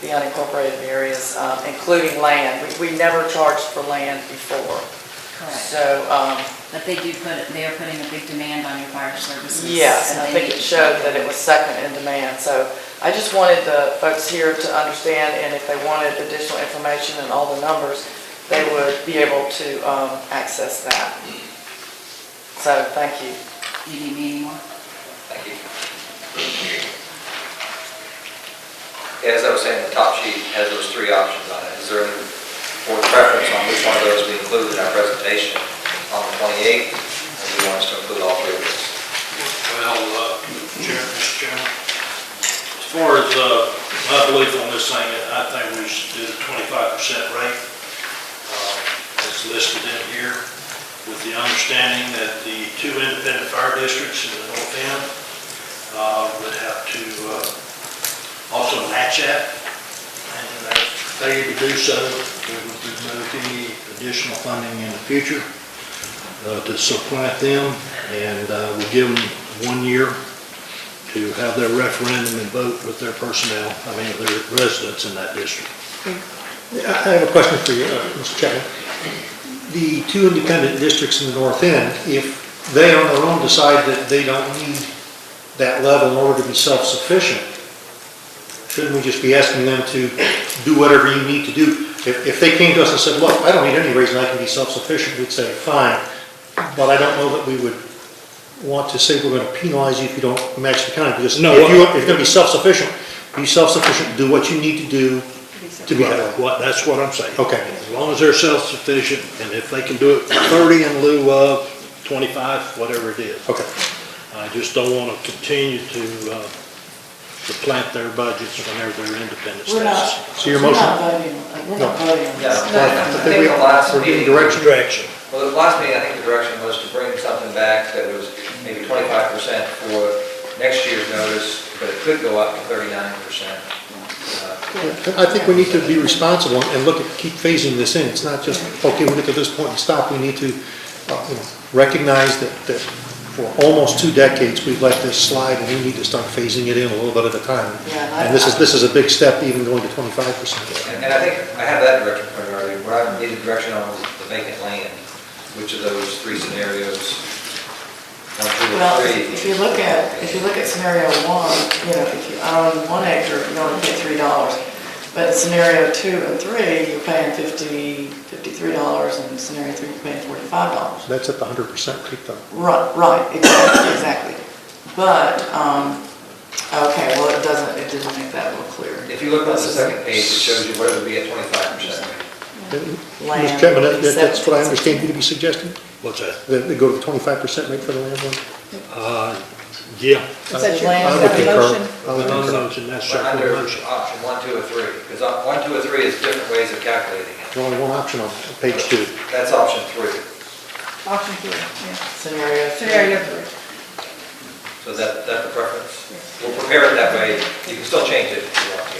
the unincorporated areas, including land. We never charged for land before. Correct. So, But they are putting a big demand on your fire services. yeah, and I they think need it to showed show that it was second in demand. So I just wanted the folks here to understand, and if they wanted additional information and all the numbers, they would be able to access that. So, thank you. Do you need me anymore? Thank you. As I was saying, the top sheet has those three options on it. Is there any board preference on which one of those we include in our presentation on the 28th? Or do you want us to include all three of those? Well, Mr. Chairman, as far as my belief on this thing, I think we should do the 25% rate as listed in here, with the understanding that the two independent fire districts in the north end would have to also match that. And if they're failure to do so, there would be no additional funding in the future to supplant them, and we'll give them 1 year to have their referendum and vote with their personnel, their residents in that district. I have a question for you, Mr. Chapman. The two independent districts in the north end, if they on their own decide that they don't need that level in order to be self-sufficient, shouldn't we just be asking them to do whatever you need to do? If they came to us and said, look, I don't need any reason, I can be self-sufficient, we'd say, fine. But I don't know that we would want to say we're going to penalize you if you don't match the county. Because No, if you're going to be self-sufficient, do what you need to do to be that way. That's what I'm saying. Okay. As long as they're self-sufficient, and if they can do it for 30 in lieu of 25, whatever it is. Okay. I just don't want to continue to supplant their budgets whenever they're independent We're not, status. So your we're motion? not voting, we're not voting on this. I think the last We're giving meeting, Direction. well, the last meeting, I think the direction was to bring something back that was maybe 25% for next year's notice, but it could go up to 39%. I think we need to be responsible and keep phasing this in. It's not just, okay, we get to this point and stop. We need to recognize that for almost 2 decades, we've let this slide, and we need to start phasing it in a little bit at a time. Yeah, And this is a big step, even going to 25%. And I think I have that direction priority. What I needed direction on was the vacant land. Which of those three scenarios, 1, 2, Well, or 3? if you look at scenario one, if you own 1 acre, you only pay $3. But in scenario 2 and 3, you're paying $53, and in scenario 3, you're paying $45. That's at the 100% rate, though. Right, exactly. But, okay, well, it didn't make that real clear. If you look on the second page, it shows you what it would be at 25%. Mr. Chapman, that's what I understand you to be suggesting? What's that? That they go to the 25% rate for the land one? Yeah. Is that your I would concur. motion? I would concur. No, it's a But necessary under motion. option 1, 2, or 3, because 1, 2, or 3 is different ways of calculating it. There's only one option on page 2. That's option 3. Option 3, yeah. Scenario 3. Scenario 3. So that's the preference? We'll prepare it that way. You can still change it if you want to.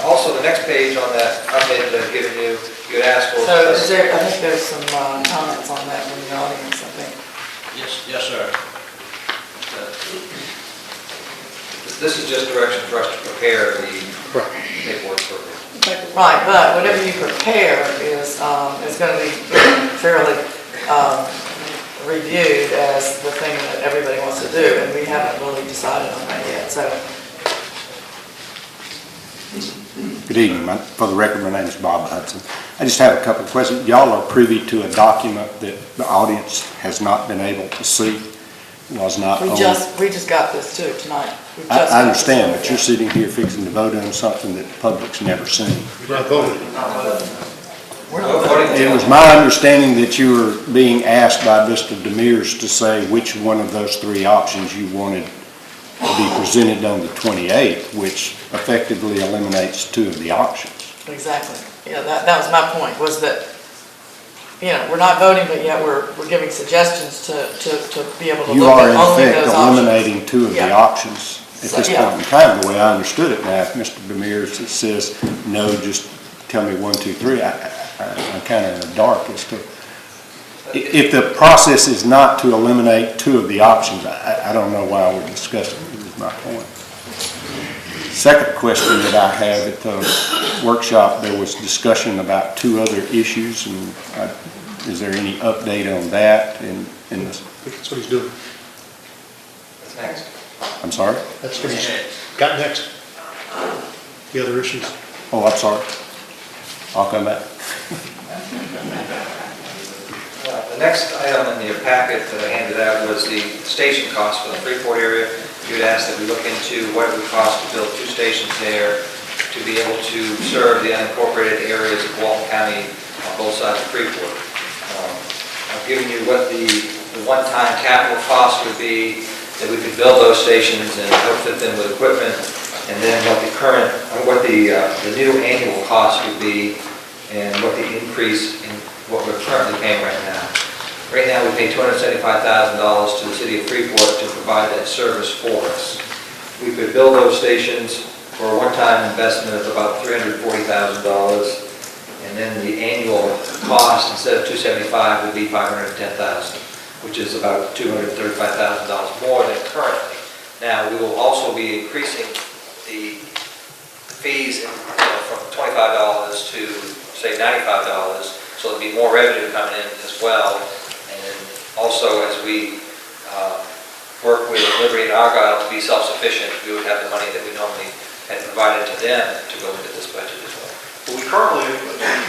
Also, the next page on that update that I've given you, you had asked for. So I think there's some comments on that from the audience, I think. Yes, sir. This is just direction for us to prepare the Correct. paperwork for it. Right, but whatever you prepare is going to be fairly reviewed as the thing that everybody wants to do, and we haven't really decided on that yet, so. Good evening. For the record, my name is Bob Hudson. I just have a couple of questions. Y'all are privy to a document that the audience has not been able to see, was not We on. just got this too tonight. We just got I understand, this, but you're sitting here fixing to vote on something that the public's never seen. We're not voting. We're not voting. It was my understanding that you were being asked by Mr. Demers to say which one of those three options you wanted to be presented on the 28th, which effectively eliminates 2 of the options. Exactly. Yeah, that was my point, was that, we're not voting, but yet we're giving suggestions to be able to You look are at in only effect those options. eliminating 2 of the Yeah. options at this Yeah. point in time, the way I understood it. Now, if Mr. Demers says, no, just tell me 1, 2, 3, I'm kind of in the dark as to, if the process is not to eliminate 2 of the options, I don't know why we're discussing it, is my point. Second question that I have, at the workshop, there was discussion about 2 other issues, and is there any update on that in I the, think that's what he's doing. What's next? I'm sorry? That's what he's got next. The other issues. Oh, I'm sorry. I'll come back. The next item in your packet that I handed out was the station cost for the Freeport area. You had asked that we look into what it would cost to build 2 stations there to be able to serve the unincorporated areas of Walton County on both sides of Freeport. I've given you what the one-time capital cost would be, that we could build those stations and outfit them with equipment, and then what the new annual cost would be, and what the increase in what we're currently paying right now. Right now, we pay $275,000 to the city of Freeport to provide that service for us. We could build those stations for a one-time investment of about $340,000, and then the annual cost, instead of $275,000, would be $510,000, which is about $235,000 more than currently. Now, we will also be increasing the fees from $25 to, say, $95, so there'll be more revenue coming in as well. And also, as we work with Liberty and Argyle to be self-sufficient, we would have the money that we normally had provided to them to go into this budget as well. We currently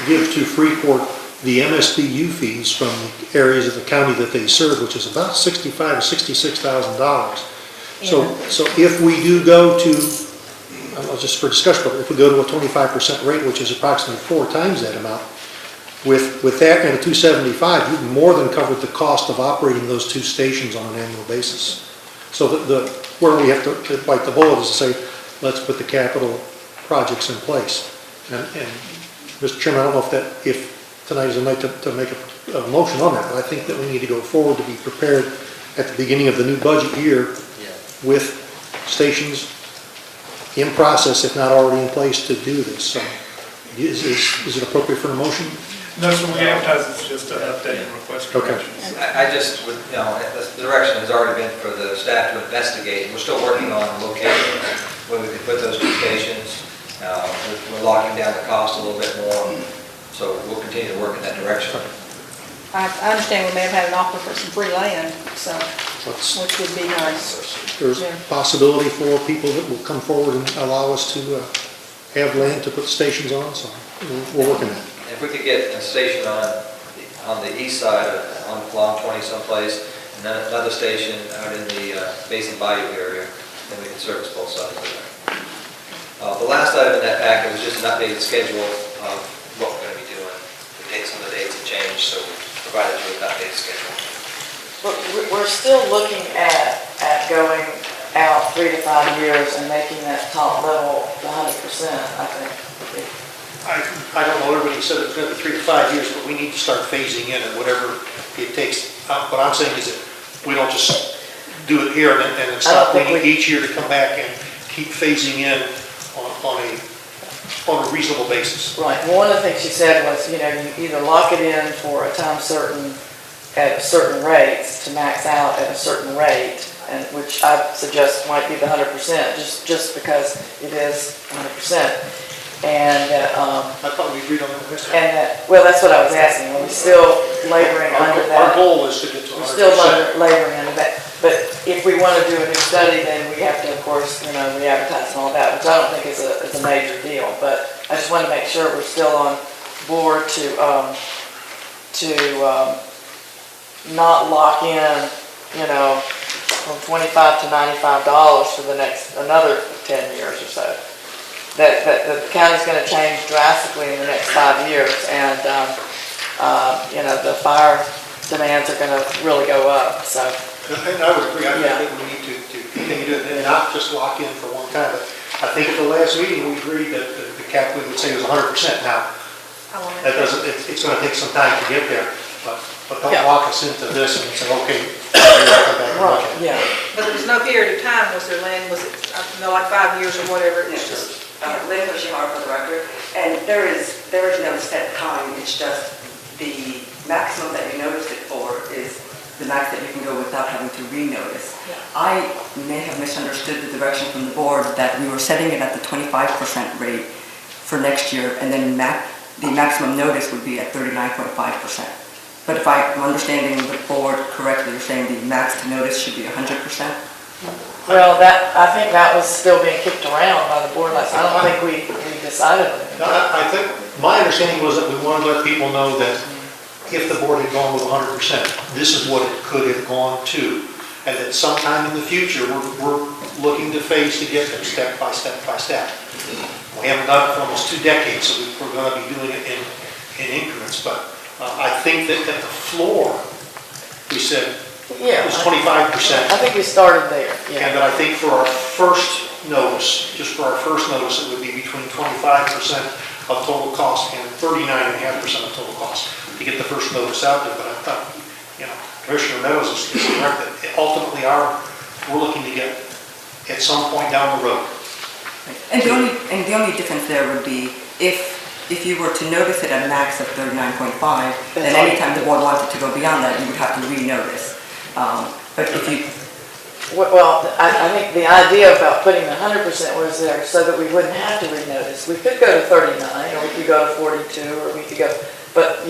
give to Freeport the MSBU fees from the areas of the county that they serve, which is about $65,000 to $66,000. So if we do go to, just for discussion, if we go to a 25% rate, which is approximately 4 times that amount, with that and a 275, you've more than covered the cost of operating those 2 stations on an annual basis. So where we have to bite the bullet is to say, let's put the capital projects in place. And Mr. Chairman, I don't know if tonight is a night to make a motion on that, but I think that we need to go forward to be prepared at the beginning of the new budget year with stations in process, if not already in place, to do this. So is it appropriate for a motion? No, so we advertise it's just an update and request corrections. I just would, the direction has already been for the staff to investigate. We're still working on locations where we could put those 2 stations. We're locking down the cost a little bit more, so we'll continue to work in that direction. I understand we may have had an offer for some free land, so, which would be nice. There's a possibility for people that will come forward and allow us to have land to put stations on, so we're working on it. If we could get a station on the east side, along 20 someplace, and then another station out in the Basin Bayou area, then we can service both sides of it. The last item in that packet was just an updated schedule of what we're going to be doing. Some of the dates have changed, so we provided you with an updated schedule. But we're still looking at going out 3 to 5 years and making that top level 100%, I think. I don't know, everybody said it's going to be 3 to 5 years, but we need to start phasing in and whatever it takes. What I'm saying is that we don't just do it here and then stop waiting each year to come back and keep phasing in on a reasonable basis. Right. Well, one of the things she said was, you either lock it in for a time certain at certain rates to max out at a certain rate, and which I suggest might be the 100%, just because it is 100%. And I thought we agreed on that, Mr. Well, that's what I was asking. Are we still laboring under that? Our goal is to get to 100%. We're still laboring under that. But if we want to do a new study, then we have to, of course, re-advertise and all that, which I don't think is a major deal. But I just want to make sure we're still on board to not lock in, from $25 to $95 for the next another 10 years or so. That the county's going to change drastically in the next 5 years, and the fire demands are going to really go up. So, and I would agree. I think we need to continue to and not just lock in for one time. But I think at the last meeting we agreed that the cap we would say was 100%. Now that doesn't. It's going to take some time to get there, but don't lock us into this and say, okay, come back and look at it. Yeah. But there was no period of time. Was there land? Was it like 5 years or whatever? It's just. Lynn Hoshihara for the record, and there is no set time. It's just the maximum that you notice it for is the max that you can go without having to renotice. I may have misunderstood the direction from the board that we were setting it at the 25% rate for next year, and then the maximum notice would be at 39.5%. But if I'm understanding the board correctly, you're saying the max to notice should be 100%? Well, I think that was still being kicked around by the board last, I don't think we decided on it. I think, my understanding was that we wanted to let people know that if the board had gone with 100%, this is what it could have gone to. And that sometime in the future, we're looking to phase to get them step by step by step. We haven't done it for almost 2 decades, so we're going to be doing it in increments. But I think that at the floor, we said, Yeah. it was 25%. I think we started there, yeah. And then I think for our first notice, just for our first notice, it would be between 25% of total cost and 39.5% of total cost to get the first notice out there. But I thought, Commissioner Meadows is correct that ultimately we're looking to get at some point down the road. And the only difference there would be if you were to notice it at a max of 39.5, then anytime the board wanted to go beyond that, you would have to renotice. But if you... Well, I think the idea about putting the 100% was there so that we wouldn't have to renotice. We could go to 39, or we could go to 42, or we could go, but,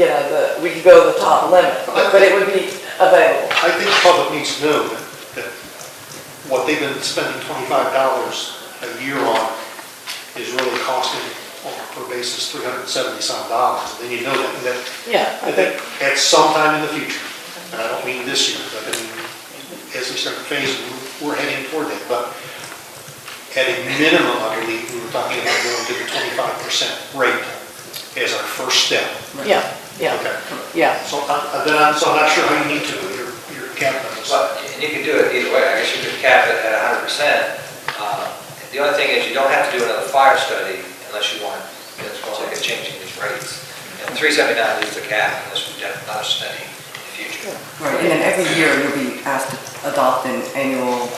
we could go to the top limit, but it would be available. I think the public needs to know that what they've been spending $25 a year on is really costing on a per basis $370-some. They need to know that. Yeah. I think at some time in the future, and I don't mean this year, but I mean, as we start the phase, we're heading toward that. But at a minimum, I believe, we were talking about going to the 25% rate as our first step. Yeah, yeah. Okay. Yeah. So I'm not sure how you need to do your cap numbers. Well, and you can do it either way. I guess you could cap it at 100%. The only thing is you don't have to do another fire study unless you want, it's going to look at changing these rates. And 379 is the cap unless we have another study in the future. Right, and then every year you'll be asked to adopt an annual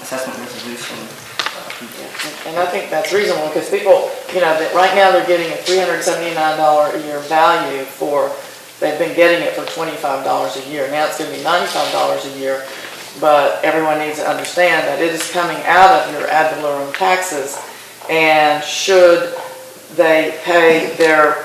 assessment resolution. And I think that's reasonable, because people, that right now they're getting a $379 a year value they've been getting it for $25 a year. Now it's going to be $95 a year, but everyone needs to understand that it is coming out of your ad valorem taxes, and should they pay the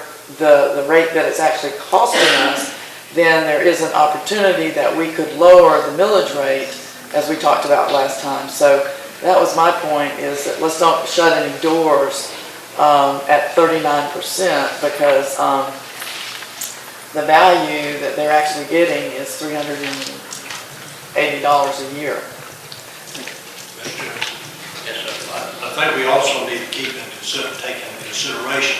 rate that it's actually costing us, then there is an opportunity that we could lower the millage rate, as we talked about last time. So that was my point, is that let's don't shut any doors at 39%, because the value that they're actually getting is $380 a year. Yes, sir. I think we also need to take into consideration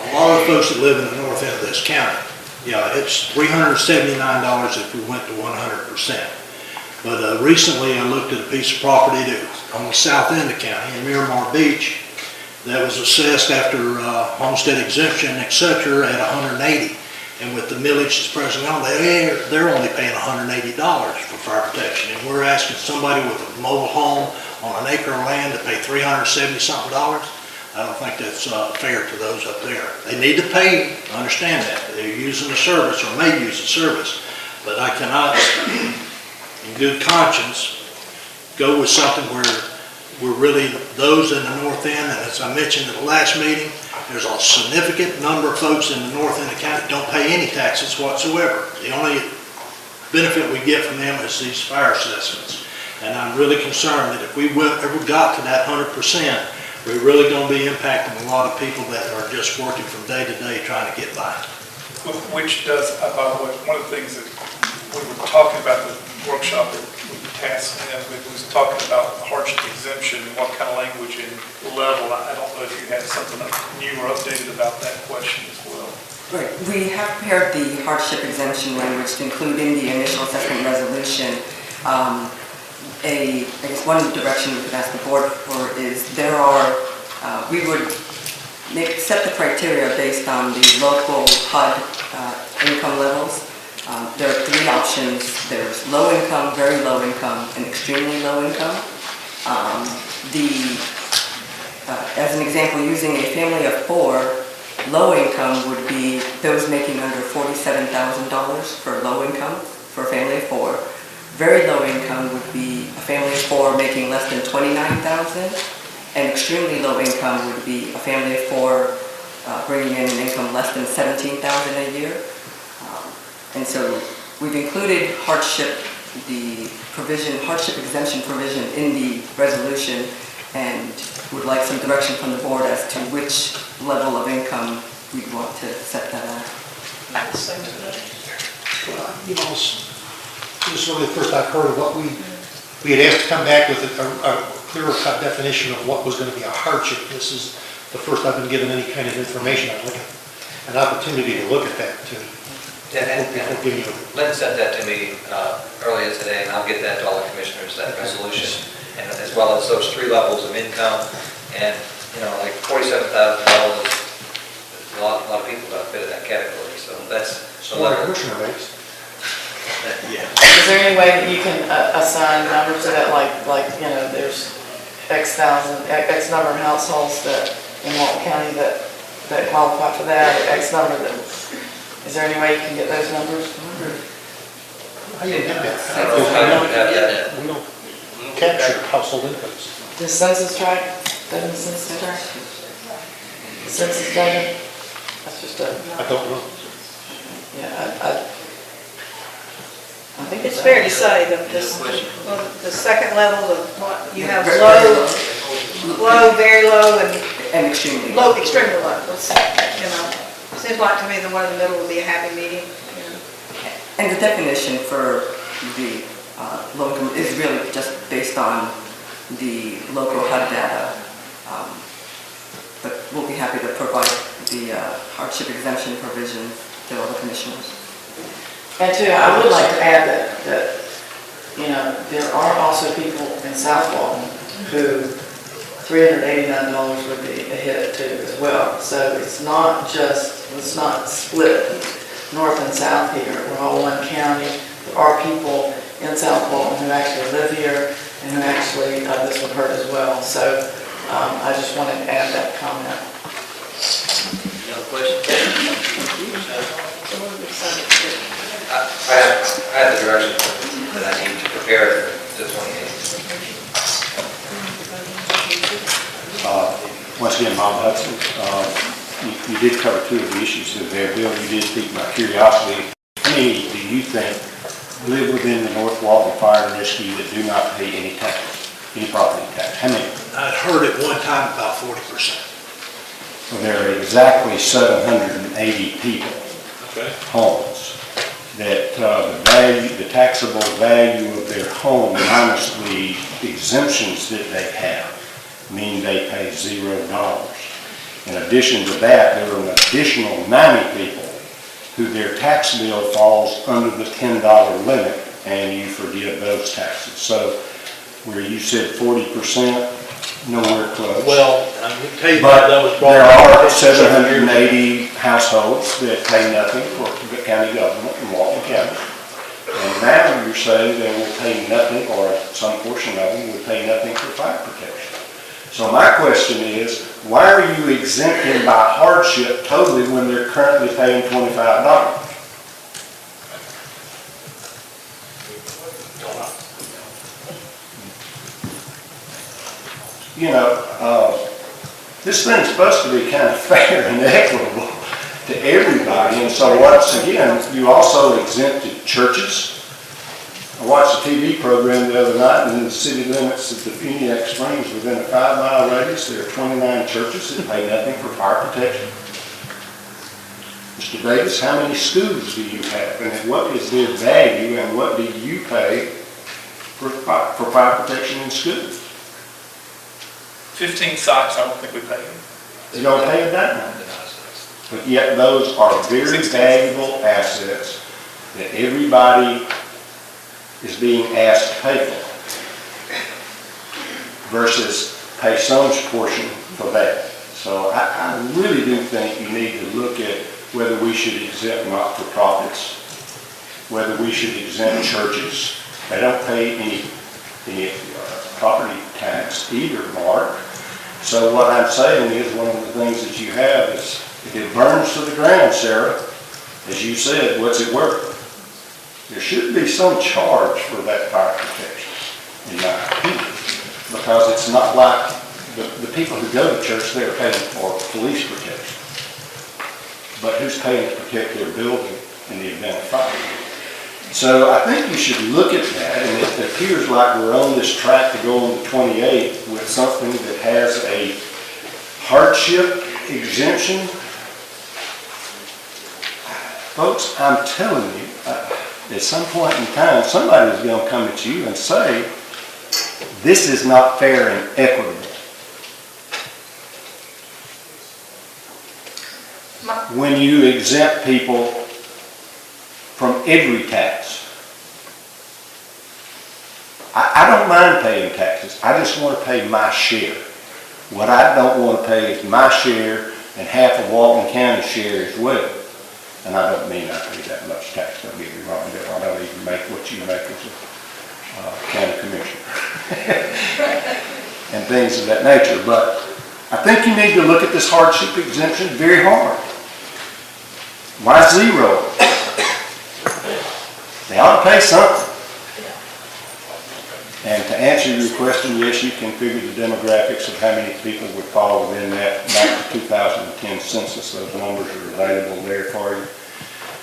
a lot of folks that live in the north end of this county. Yeah, it's $379 if we went to 100%. But recently I looked at a piece of property that was on the south end of the county in Miramar Beach that was assessed after homestead exemption, etc., at 180. And with the millage that's presently on, they're only paying $180 for fire protection. And we're asking somebody with a mobile home on an acre of land to pay $370-something. I don't think that's fair to those up there. They need to pay, I understand that. They're using the service or may use the service. But I cannot, in good conscience, go with something where we're really, those in the north end, and as I mentioned at the last meeting, there's a significant number of folks in the north end of the county that don't pay any taxes whatsoever. The only benefit we get from them is these fire assessments. And I'm really concerned that if we ever got to that 100%, we're really going to be impacting a lot of people that are just working from day to day trying to get by. Which does, by the way, one of the things that we were talking about the workshop that we tasked them with was talking about hardship exemption and what kind of language and level. I don't know if you had something new or updated about that question as well. Right, we have prepared the hardship exemption language to include in the initial assessment resolution. I guess one direction we could ask the board for is we would set the criteria based on the local HUD income levels. There are 3 options. There's low income, very low income, and extremely low income. As an example, using a family of 4, low income would be those making under $47,000 for low income for a family of 4. Very low income would be a family of 4 making less than $29,000, and extremely low income would be a family of 4 bringing in an income less than $17,000 a year. And so we've included hardship, the provision, hardship exemption provision in the resolution, and would like some direction from the board as to which level of income we'd want to set that at. You know, this is really the first I've heard of what we had asked to come back with a clearer cut definition of what was going to be a hardship. This is the first I've been given any kind of information. I'm looking, an opportunity to look at that too. Lynn sent that to me earlier today, and I'll get that to all the commissioners, that resolution, and as well as those 3 levels of income, and, you know, like $47,000, a lot of people that fit in that category, so that's another. Commissioner rates. Yeah. Is there any way that you can assign numbers to that, like, you know, there's X number of households that, in Walton County that qualify for that, or X number that, is there any way you can get those numbers? How do you get that? We don't capture household incomes. Does census track? Doesn't the census track? Census data? That's just a, I don't know. yeah, I think It's fair to say that the second level of what, you have low, very low, And extremely low, extremely low. It's, you know, seems like to me the one in the middle would be a happy medium. You know. And the definition for the low income is really just based on the local HUD data. But we'll be happy to provide the hardship exemption provision to all the commissioners. And too, I would like to add that, you know, there are also people in South Walton who $389 would be a hit too as well. So it's not split north and south here. We're all one county. There are people in South Walton who actually live here and who actually, this would hurt as well. So I just wanted to add that comment. Any other questions? I have the direction that I need to prepare for the 28th. Once again, Bob Hudson, you did cover 2 of the issues of there. Bill, you did pique my curiosity. How many do you think live within the North Walton Fire and Rescue that do not pay any taxes, any property tax? How many? I'd heard at one time about 40%. Well, there are exactly 780 people, homes, that the taxable value of their home minus the exemptions that they have mean they pay $0. In addition to that, there are an additional 90 people who their tax bill falls under the $10 limit and you forgive those taxes. So where you said 40%, nowhere close. Well, I'm going to tell you But that was brought there up. are 780 households that pay nothing for the county government in Walton County. And now you're saying they will pay nothing, or some portion of them will pay nothing for fire protection. So my question is, why are you exempting by hardship totally when they're currently paying $25? You know, this thing's supposed to be kind of fair and equitable to everybody, and so once again, you also exempted churches. I watched a TV program the other night, and in the city limits of the Funiac Springs, within a 5-mile radius, there are 29 churches that pay nothing for fire protection. Mr. Davis, how many schools do you have, and what is their value, and what do you pay for fire protection in schools? 15 sites, I don't think we pay them. They don't pay a dime. But yet those are very valuable assets that everybody is being asked to pay for versus pay some portion for that. So I really do think you need to look at whether we should exempt not-for-profits, whether we should exempt churches. They don't pay any property tax either, Mark. So what I'm saying is one of the things that you have is, if it burns to the ground, Sarah, as you said, what's it worth? there should be some charge for that fire protection, in my opinion, because it's not like the people who go to church, they're paying for police protection. But who's paying to protect their building in the event of fire? So I think you should look at that, and it appears like we're on this track to go on to 28 with something that has a hardship exemption. Folks, I'm telling you, at some point in time, somebody's going to come at you and say, this is not fair and equitable. When you exempt people from every tax. I don't mind paying taxes. I just want to pay my share. What I don't want to pay is my share and half of Walton County's share as well. And I don't mean I pay that much tax, don't get me wrong. I don't even make what you make as a county commissioner. And things of that nature. But I think you need to look at this hardship exemption very hard. Why zero? They ought to pay something. And to answer your question, yes, you can figure the demographics of how many people would fall within that back to 2010 census. Those numbers are available there for you.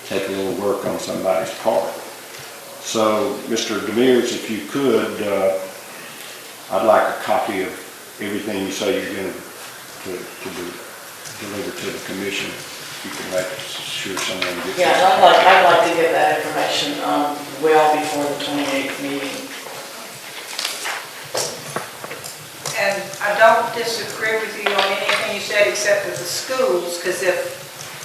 Take a little work on somebody's part. So, Mr. Demers, if you could, I'd like a copy of everything you say you're going to deliver to the commission. You can make sure someone gets Yeah, this. I'd like to get that information well before the 28th meeting. And I don't disagree with you on anything you said except for the schools, because if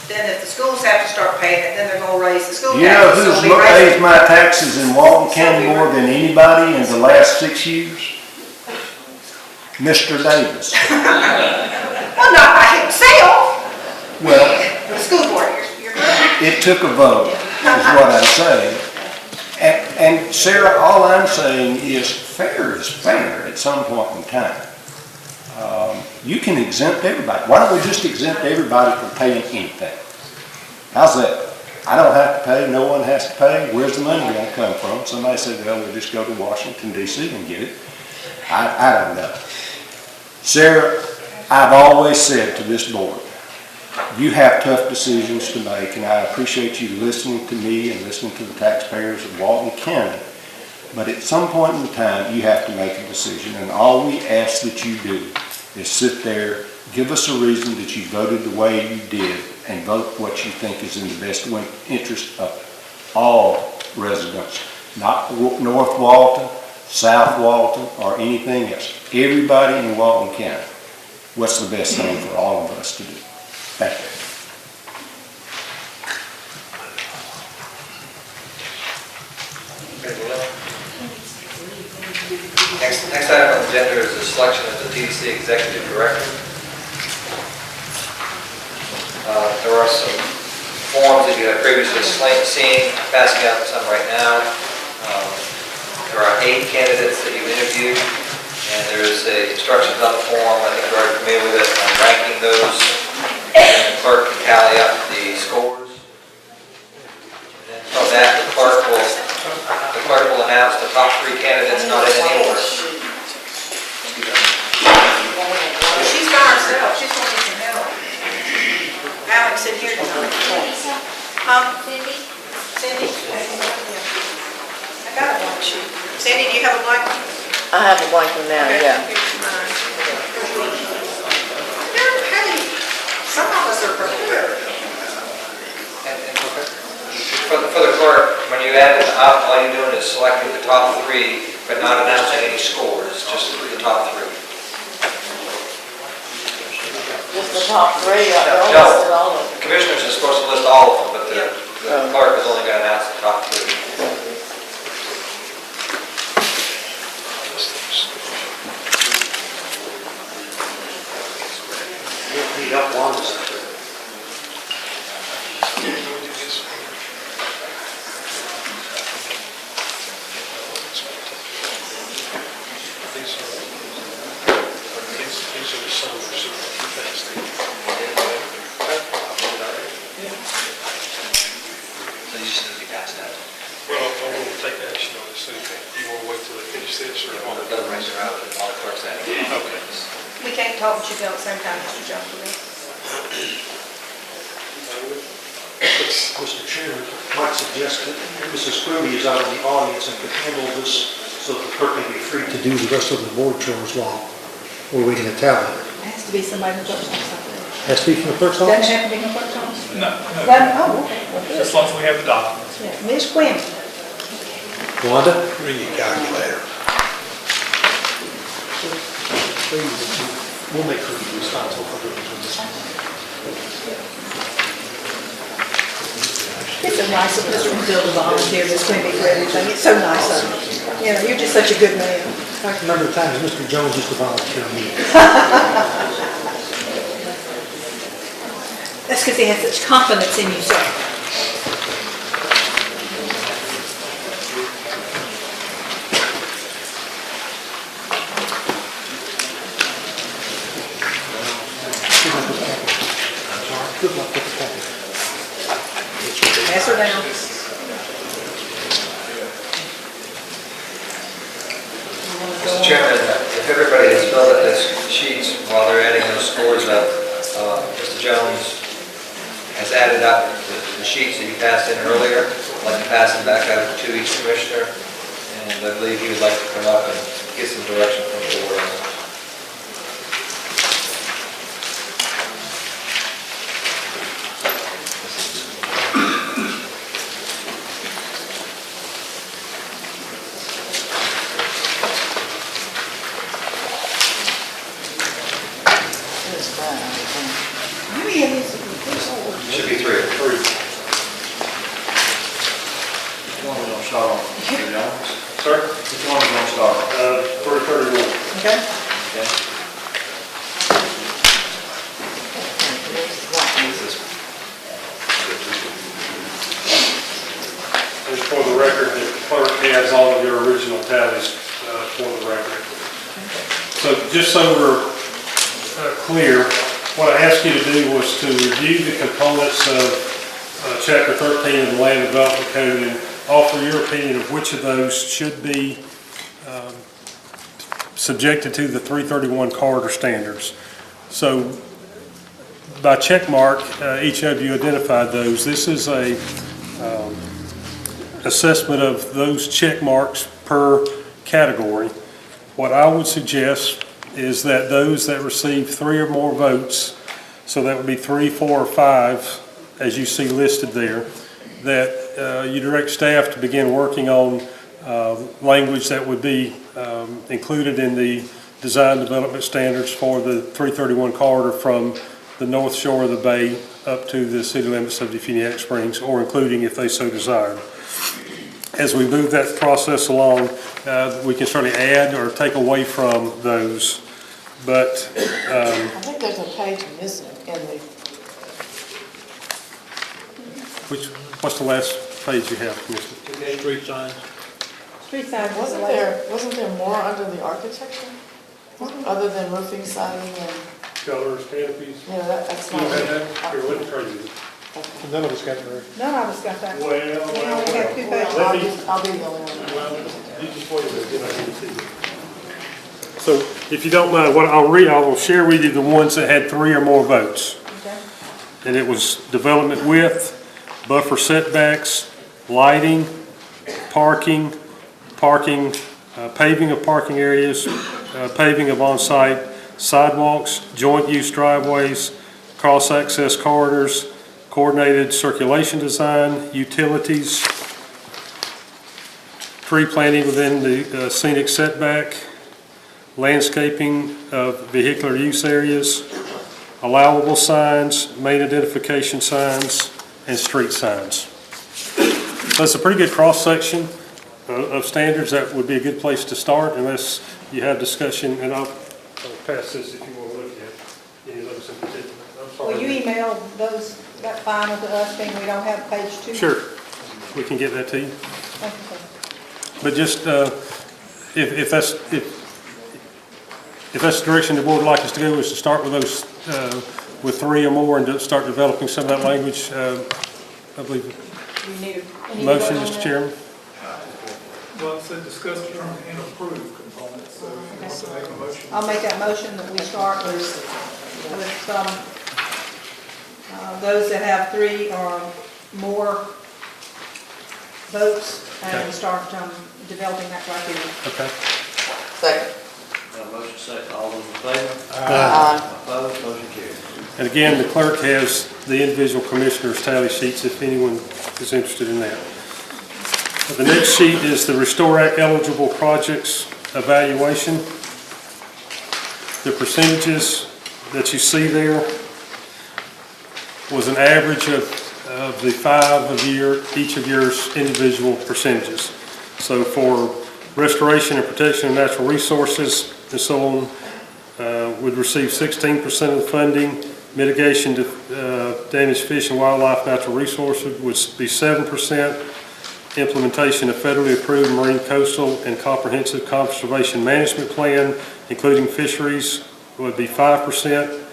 the schools have to start paying it, then they're going to raise the school taxes. You know who's paid my taxes in Walton County more than anybody in the last 6 years? Mr. Davis. Well, not by himself. Well, The school board, you're correct. it took a vote, is what I'm saying. And Sarah, all I'm saying is fair at some point in time. You can exempt everybody. Why don't we just exempt everybody from paying anything? How's that? I don't have to pay, no one has to pay. Where's the money going to come from? Somebody said, well, we'll just go to Washington, D.C. and get it. I don't know. Sarah, I've always said to this board, you have tough decisions to make, and I appreciate you listening to me and listening to the taxpayers of Walton County. But at some point in time, you have to make a decision, and all we ask that you do is sit there, give us a reason that you voted the way you did, and vote what you think is in the best interest of all residents, not North Walton, South Walton, or anything else. Everybody in Walton County. What's the best thing for all of us to do? Thank you. Next item on the agenda is the selection of the TDC Executive Director. There are some forms that you have previously seen, passing out some right now. There are 8 candidates that you've interviewed, and there's instructions on the form. I think you're already familiar with it. I'm ranking those, and the clerk can tally up the scores. And then from that, the clerk will announce the top 3 candidates, not in any order. She's by herself, she's going to get some help. Alex in here tonight. Cindy? I got a blank sheet. Cindy, do you have a blank one? I have a blank one now, Okay, yeah. here's mine. Hey, some of us are prepared. For the clerk, when you add it up, all you're doing is selecting the top 3, but not announcing any scores, just the top 3. Just the top 3, I don't No, list all of them. the commissioners are supposed to list all of them, but the clerk is only going to announce the top 3. Well, talk, but you go at the same time, Mr. Jones, please. Mr. Chairman, might suggest that Mrs. Quimby is out in the audience and could handle this so that the clerk can be free to do the rest of the board chores while we're waiting a tally. It has to be somebody from the clerk's office. Has to be from the clerk's Doesn't office? have to be from the clerk's office? No, Oh, okay. Well, good. as long as we have the documents. Yeah, Ms. Quinn. Wanda? Bring your calculator. We'll make her responsible for doing this. It's so nice of Mr. McDill to volunteer Ms. Quimby for everything. It's so nice of him. You know, you're just such a good man. I can remember the times Mr. Jones used to volunteer me. That's because he has such confidence in you, sir. Good luck with the package. Pass her down. Mr. Chairman, if everybody has filled out those sheets while they're adding those scores up, Mr. Jones has added up the sheets that you passed in earlier. I'd like to pass them back out to each commissioner, and I believe he would like to come up and get some direction from the board on it. It's fine. How many of these? Should be three. Which one we gonna start on? Mr. Jones? Sir? Which one we gonna start on? 331. Okay. Okay. And for the record, the clerk has all of your original tallies for the record. So just so we're clear, what I asked you to do was to review the components of Chapter 13 of the Land Development Code and offer your opinion of which of those should be subjected to the 331 corridor standards. So by check mark, each of you identified those. This is a assessment of those check marks per category. What I would suggest is that those that receive 3 or more votes, so that would be 3, 4, or 5, as you see listed there, that you direct staff to begin working on language that would be included in the design development standards for the 331 corridor from the north shore of the bay up to the city limits of Defuniak Springs, or including if they so desired. As we move that process along, we can certainly add or take away from those, but I think there's a page missing in the, what's the last page you have, Commissioner? Street signs. Street signs. wasn't there more under the architecture? Other than roofing, siding, and, Colors, canopies. yeah, that's You not. have that? Here, let me try you. None of us got there. None of us got that. Well, We only have 2 pages. I'll be the only one. Well, you just wait a minute, then I can see it. So if you don't mind, what I'll read, I will share with you the ones that had 3 or more votes. Okay. And it was development width, buffer setbacks, lighting, parking, paving of parking areas, paving of on-site sidewalks, joint use driveways, cross-access corridors, coordinated circulation design, utilities, tree planting within the scenic setback, landscaping of vehicular use areas, allowable signs, main identification signs, and street signs. So it's a pretty good cross-section of standards. That would be a good place to start unless you have discussion, and I'll pass this if you want to look at any of those in particular. I'm sorry. Will you email that final to us, being we don't have page 2? Sure, we can get that to you. Thank you, sir. But just, if that's the direction the board would like us to go, is to start with those, with 3 or more and to start developing some of that language, I believe. You need a Motion, Mr. Chairman. Well, it said discuss term and approve components. I'll make that motion that we start with those that have 3 or more votes and start developing that criteria. Okay. Second. Got a motion second, all those in favor? Aye. Opposed, motion carries. And again, the clerk has the individual commissioners' tally sheets if anyone is interested in that. The next sheet is the Restore Act eligible projects evaluation. The percentages that you see there was an average of the 5 of each of your individual percentages. So for restoration and protection of natural resources and so on, would receive 16% of the funding. Mitigation to damaged fish and wildlife natural resources would be 7%. Implementation of federally approved marine coastal and comprehensive conservation management plan, including fisheries, would be 5%.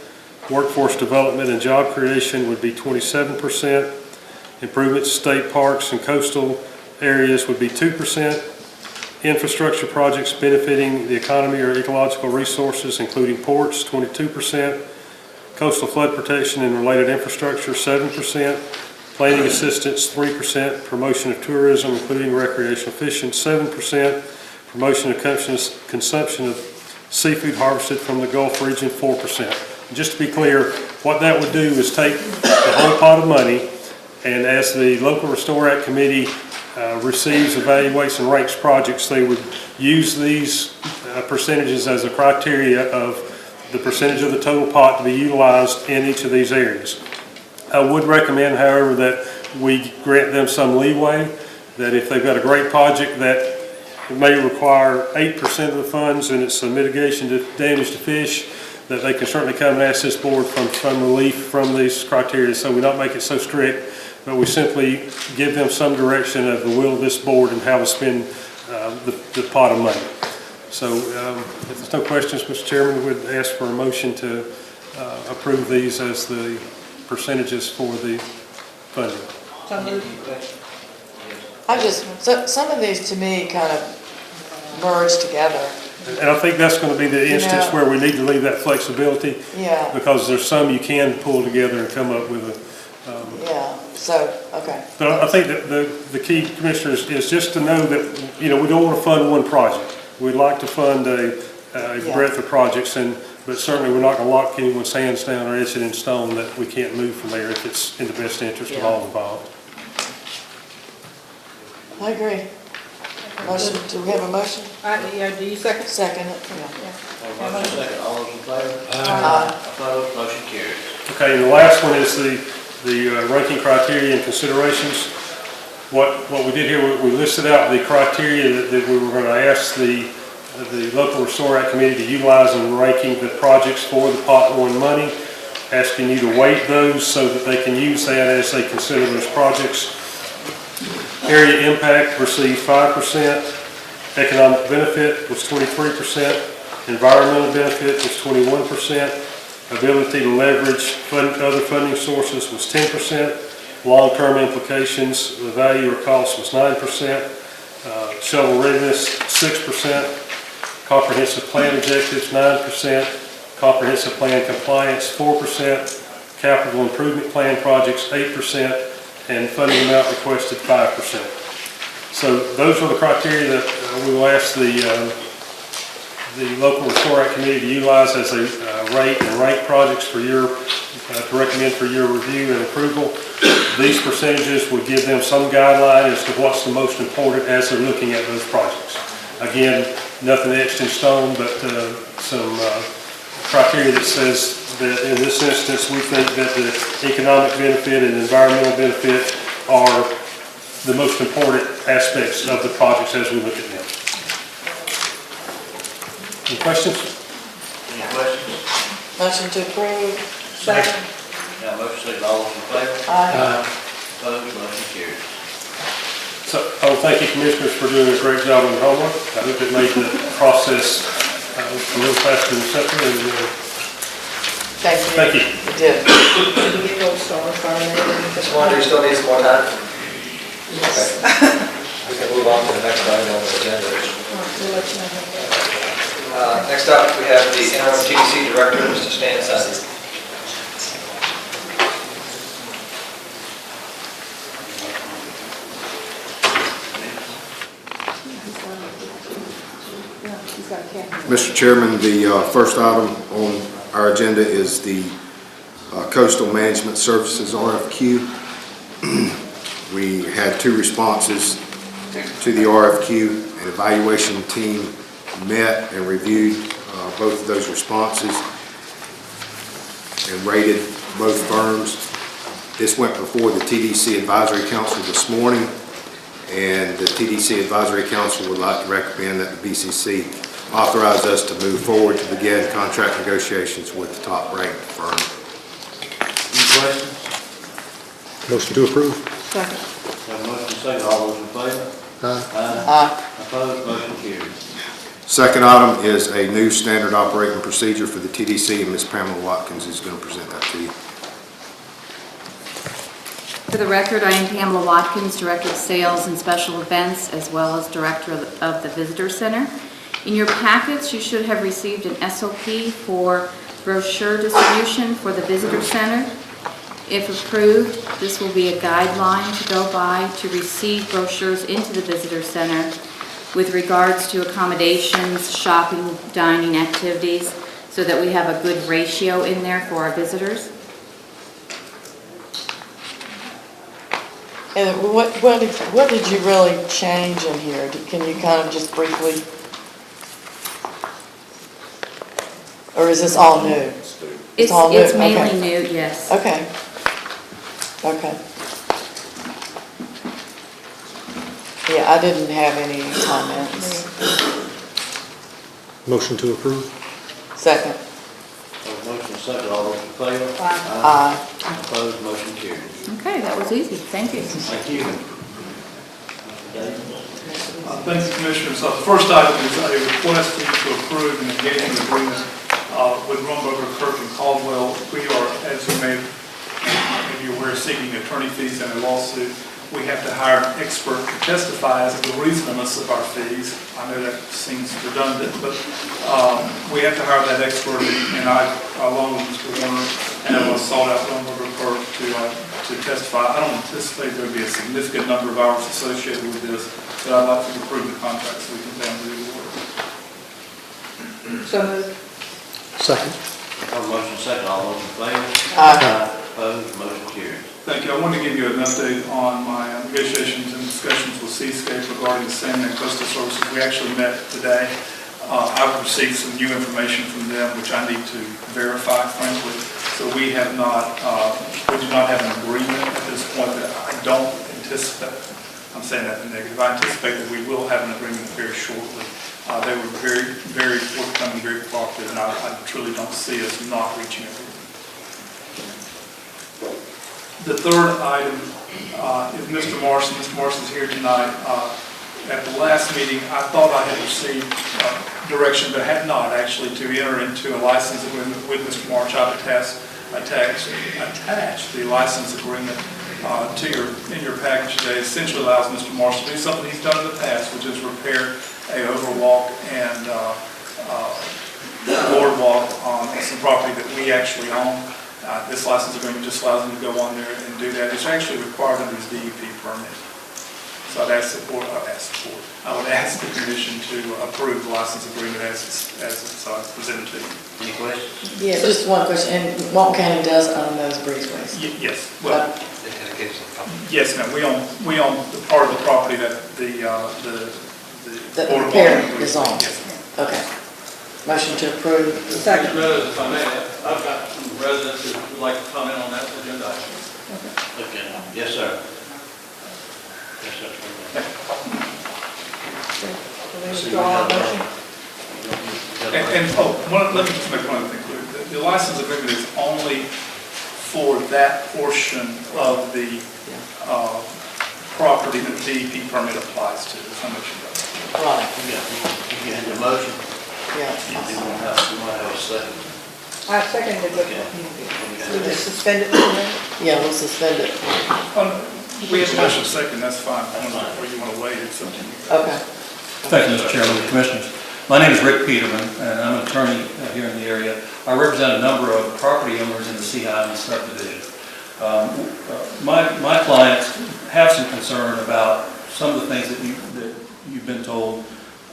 Workforce development and job creation would be 27%. Improvements to state parks and coastal areas would be 2%. Infrastructure projects benefiting the economy or ecological resources, including ports, 22%. Coastal flood protection and related infrastructure, 7%. Planning assistance, 3%. Promotion of tourism, including recreational fishing, 7%. Promotion of consumption of seafood harvested from the Gulf region, 4%. And just to be clear, what that would do is take the whole pot of money, and as the local Restore Act committee receives, evaluates, and ranks projects, they would use these percentages as a criteria of the percentage of the total pot to be utilized in each of these areas. I would recommend, however, that we grant them some leeway, that if they've got a great project that may require 8% of the funds and it's a mitigation to damage to fish, that they can certainly come and ask this board for some relief from these criteria. So we don't make it so strict, but we simply give them some direction of the will of this board and how to spend the pot of money. So if there's no questions, Mr. Chairman, we would ask for a motion to approve these as the percentages for the funding. So moved. Some of these to me kind of merge together. And I think that's going to be the instance where we need to leave that flexibility. Yeah. Because there's some you can pull together and come up with a. Yeah, so, okay. But I think that the key, Commissioners, is just to know that, we don't want to fund one project. We'd like to fund a breadth of projects, but certainly we're not going to lock anyone's hands down or etch it in stone that we can't move from there if it's in the best interest of all involved. I agree. Motion, do we have a motion? Do you second? Second it, Have a motion second, all those in favor? Aye. Opposed, motion carries. Okay, and the last one is the ranking criteria and considerations. What we did here, we listed out the criteria that we were going to ask the local Restore Act committee to utilize in ranking the projects for the Pot 1 money, asking you to weight those so that they can use that as they consider those projects. Area impact received 5%, economic benefit was 23%, environmental benefit was 21%, ability to leverage other funding sources was 10%, long-term implications, the value or cost was 9%, shovel readiness 6%, comprehensive plan objectives 9%, comprehensive plan compliance 4%, capital improvement plan projects 8%, and funding amount requested 5%. So those are the criteria that we will ask the local Restore Act committee to utilize as they rate and rank projects for to recommend for your review and approval. These percentages would give them some guideline as to what's the most important as they're looking at those projects. Again, nothing etched in stone, but some criteria that says that in this instance we think that the economic benefit and environmental benefit are the most important aspects of the projects as we look at them. Any questions? Any questions? Motion to approve. Second. Got a motion second, all those in favor? Aye. Opposed, motion carries. So, thank you, Commissioners, for doing a great job on the homework. I hope it made the process a little faster and simpler. Thank you. Thank you. You did. Did we get those stars by name? Mr. Wonder, you still need some more time? Okay. We can move on to the next item on the agenda. We'll let you know. Next up, we have the interim TDC director, Mr. Stan Sunday. Mr. Chairman, the first item on our agenda is the Coastal Management Services RFQ. We had 2 responses to the RFQ. An evaluation team met and reviewed both of those responses and rated both firms. This went before the TDC Advisory Council this morning, and the TDC Advisory Council would like to recommend that the BCC authorize us to move forward to begin contract negotiations with the top-ranked firm. Any questions? Motion to approve. Second. Have a motion second, all those in favor? Aye. Opposed, motion carries. Second item is a new standard operating procedure for the TDC, and Ms. Pamela Watkins is going to present that to you. For the record, I am Pamela Watkins, Director of Sales and Special Events, as well as Director of the Visitor Center. In your packets, you should have received an SOP for brochure distribution for the Visitor Center. If approved, this will be a guideline to go by to receive brochures into the Visitor Center with regards to accommodations, shopping, dining activities, so that we have a good ratio in there for our visitors. And what did you really change in here? Can you kind of just briefly? Or is this all new? It's all new? It's mainly Okay. new, yes. Okay. Okay. Yeah, I didn't have any comments. Motion to approve. Second. Have a motion second, all those in favor? Aye. Opposed, motion carries. Okay, that was easy. Thank you. Thank you. Thank you, Commissioners. The first item is a request for you to approve an engagement agreement with Rumberger, Kirk, and Caldwell. We are, as you may be aware, seeking attorney fees in a lawsuit. We have to hire an expert to testify as to the reasonableness of our fees. I know that seems redundant, but we have to hire that expert, and I, along with Mr. Warner, have sought out Rumberger, Kirk to testify. I don't anticipate there will be a significant number of hours associated with this, but I'd like to approve the contract so we can down do the work. So moved. Second. Have a motion second, all those in favor? Aye. Opposed, motion carries. Thank you. I want to give you an update on my negotiations and discussions with Seascape regarding the salmon and coastal services. We actually met today. I've received some new information from them, which I need to verify, frankly. So we do not have an agreement at this point that I don't anticipate. I'm saying that in negative. I anticipate that we will have an agreement very shortly. They were very, very forthcoming, very cooperative, and I truly don't see us not reaching an agreement. The third item is Mr. Morrison. Mr. Morrison's here tonight. At the last meeting, I thought I had received direction, but had not actually, to enter into a license agreement with Mr. March. I've attached the license agreement in your package today. Essentially allows Mr. Morrison to do something he's done in the past, which is repair a overwalk and boardwalk on some property that we actually own. This license agreement just allows them to go on there and do that. It's actually required under his DEP permit. So I would ask the commission to approve the license agreement as it's presented to you. Any questions? Yeah, just one question. And Walton County does own those breezeways? Yes. Well, yes, ma'am. We own the part of the property that The repair is on? Yes. Okay. Motion to approve. Second. If I may, I've got some residents who would like to comment on that agenda item. Okay. Yes, sir. Yes, sir. Withdraw our motion. Let me just make one other thing clear. The license agreement is only for that portion of the property that the DEP permit applies to. That's how much you know. Right. You had the motion? Yeah. You want to have a second? I seconded it. We just suspend it for a minute. Yeah, we'll suspend it. We have a motion second, that's fine. I don't know where you want to wait, it's up to you. Okay. Thank you, Mr. Chairman, Commissioners. My name is Rick Peterman, and I'm an attorney here in the area. I represent a number of property owners in the Sea Island subdivision. My clients have some concern about some of the things that you've been told,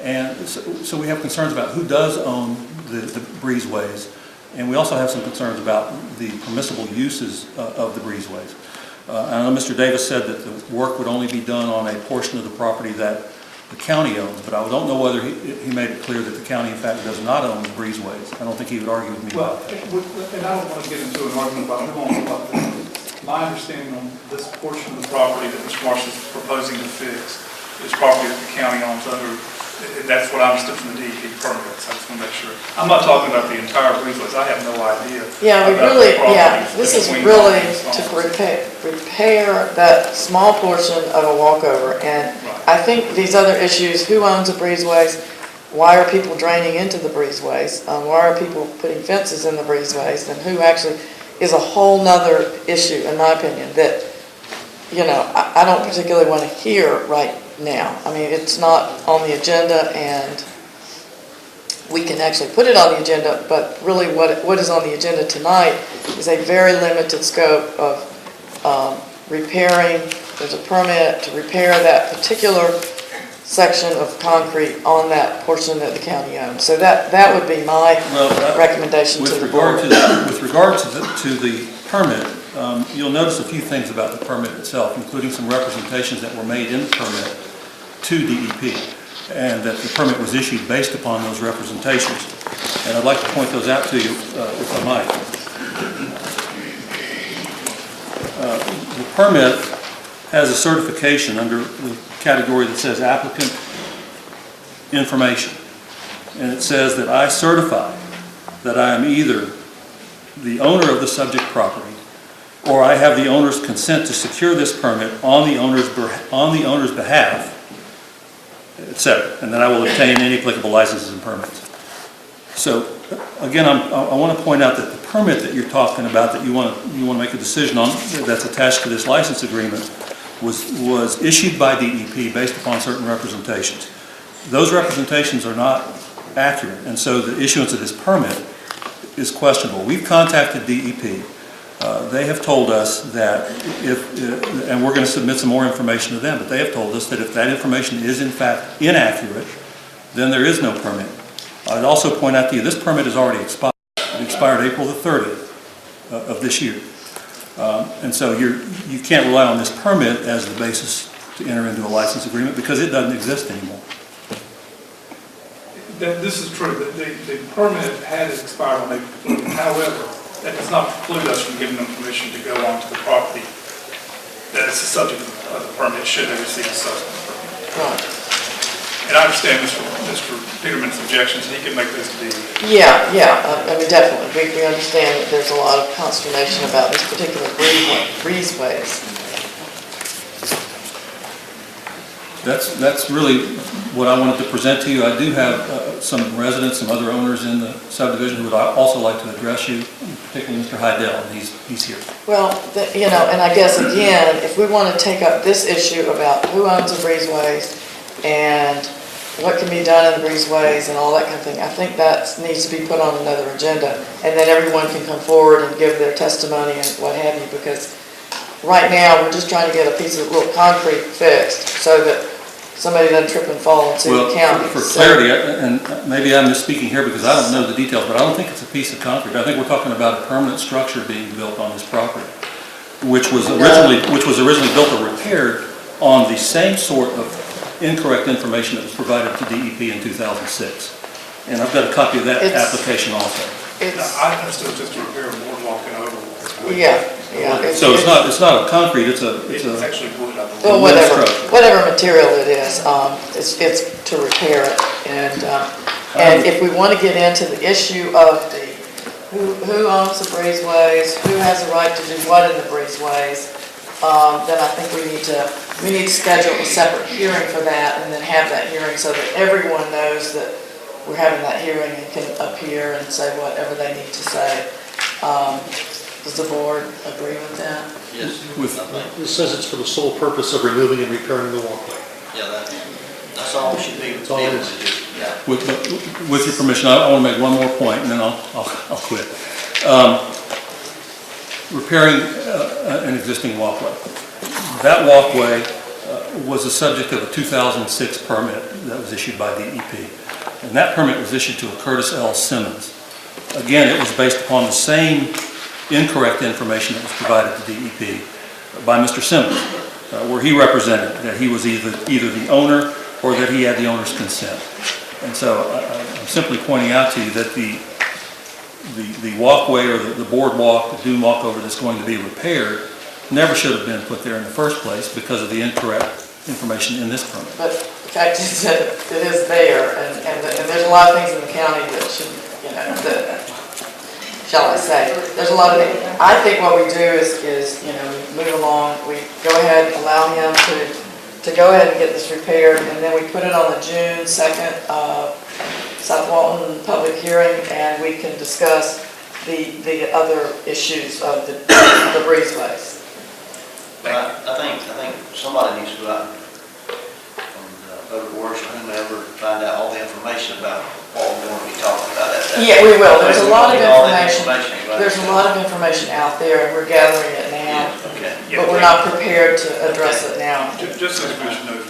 and so we have concerns about who does own the breezeways, and we also have some concerns about the permissible uses of the breezeways. I know Mr. Davis said that the work would only be done on a portion of the property that the county owns, but I don't know whether he made it clear that the county in fact does not own the breezeways. I don't think he would argue with me about that. And I don't want to get into an argument about who owns what. My understanding on this portion of the property that Mr. Marsh is proposing to fix is property that the county owns under, and that's what I understood from the DEP permits. I just want to make sure. I'm not talking about the entire breezeways. I have no idea. Yeah, we really, this is really to repair that small portion of a walkover. And I think these other issues, who owns the breezeways, why are people draining into the breezeways, why are people putting fences in the breezeways, and who actually is a whole nother issue, in my opinion, that, you know, I don't particularly want to hear right now. I mean, it's not on the agenda, and we can actually put it on the agenda, but really what is on the agenda tonight is a very limited scope of repairing. There's a permit to repair that particular section of concrete on that portion that the county owns. So that would be my recommendation to the board. With regard to the permit, you'll notice a few things about the permit itself, including some representations that were made in the permit to DEP, and that the permit was issued based upon those representations. And I'd like to point those out to you, if I might. The permit has a certification under the category that says applicant information. And it says that I certify that I am either the owner of the subject property, or I have the owner's consent to secure this permit on the owner's behalf, etc., and that I will obtain any applicable licenses and permits. So again, I want to point out that the permit that you're talking about, that you want to make a decision on, that's attached to this license agreement, was issued by DEP based upon certain representations. Those representations are not accurate, and so the issuance of this permit is questionable. We've contacted DEP. They have told us that and we're going to submit some more information to them, but they have told us that if that information is in fact inaccurate, then there is no permit. I'd also point out to you, this permit has already expired. It expired April the 30th of this year. And so you can't rely on this permit as the basis to enter into a license agreement because it doesn't exist anymore. This is true. The permit has expired on April 30th. However, that does not preclude us from giving them permission to go onto the property that is the subject of the permit should they receive a subsequent permit. Right. And I understand Mr. Peterman's objections, and he can make those to DEP. Yeah, I mean, definitely. We understand that there's a lot of consternation about this particular breezeways. That's really what I wanted to present to you. I do have some residents, some other owners in the subdivision who would also like to address you, particularly Mr. Heidel, and he's here. Well, you know, and I guess again, if we want to take up this issue about who owns the breezeways and what can be done in the breezeways and all that kind of thing, I think that needs to be put on another agenda, and then everyone can come forward and give their testimony and what have you, because right now we're just trying to get a piece of little concrete fixed so that somebody doesn't trip and fall and sue the county. For clarity, and maybe I'm misspeaking here because I don't know the details, but I don't think it's a piece of concrete. I think we're talking about a permanent structure being built on this property, which was originally built or repaired on the same sort of incorrect information that was provided to DEP in 2006. And I've got a copy of that application also. I understood just to repair a boardwalk and over. Yeah. So it's not a concrete. It's actually wood. Well, whatever material it is, it's to repair it. And if we want to get into the issue of who owns the breezeways, who has the right to do what in the breezeways, then I think we need to schedule a separate hearing for that, and then have that hearing so that everyone knows that we're having that hearing and can appear and say whatever they need to say. Does the board agree with that? Yes. It says it's for the sole purpose of removing and repairing the walkway. Yeah, that's all it should be. That's all it is. With your permission, I want to make one more point, and then I'll quit. Repairing an existing walkway. That walkway was the subject of a 2006 permit that was issued by DEP. And that permit was issued to a Curtis L. Simmons. Again, it was based upon the same incorrect information that was provided to DEP by Mr. Simmons, where he represented that he was either the owner or that he had the owner's consent. And so I'm simply pointing out to you that the walkway or the boardwalk, the dune walkover that's going to be repaired never should have been put there in the first place because of the incorrect information in this permit. But the fact is that it is there, and there's a lot of things in the county that should, shall I say, there's a lot of, I think what we do is we move along, we go ahead, allow him to go ahead and get this repaired, and then we put it on the June 2nd South Walton public hearing, and we can discuss the other issues of the breezeways. I think somebody needs to go out from the voter boards or whomever, find out all the information about what we're going to be talking about at that. Yeah, we will. There's a lot of All that information. right? There's a lot of information out there, and we're gathering it now, Okay. but we're not prepared to address it now. Just so the commission knows,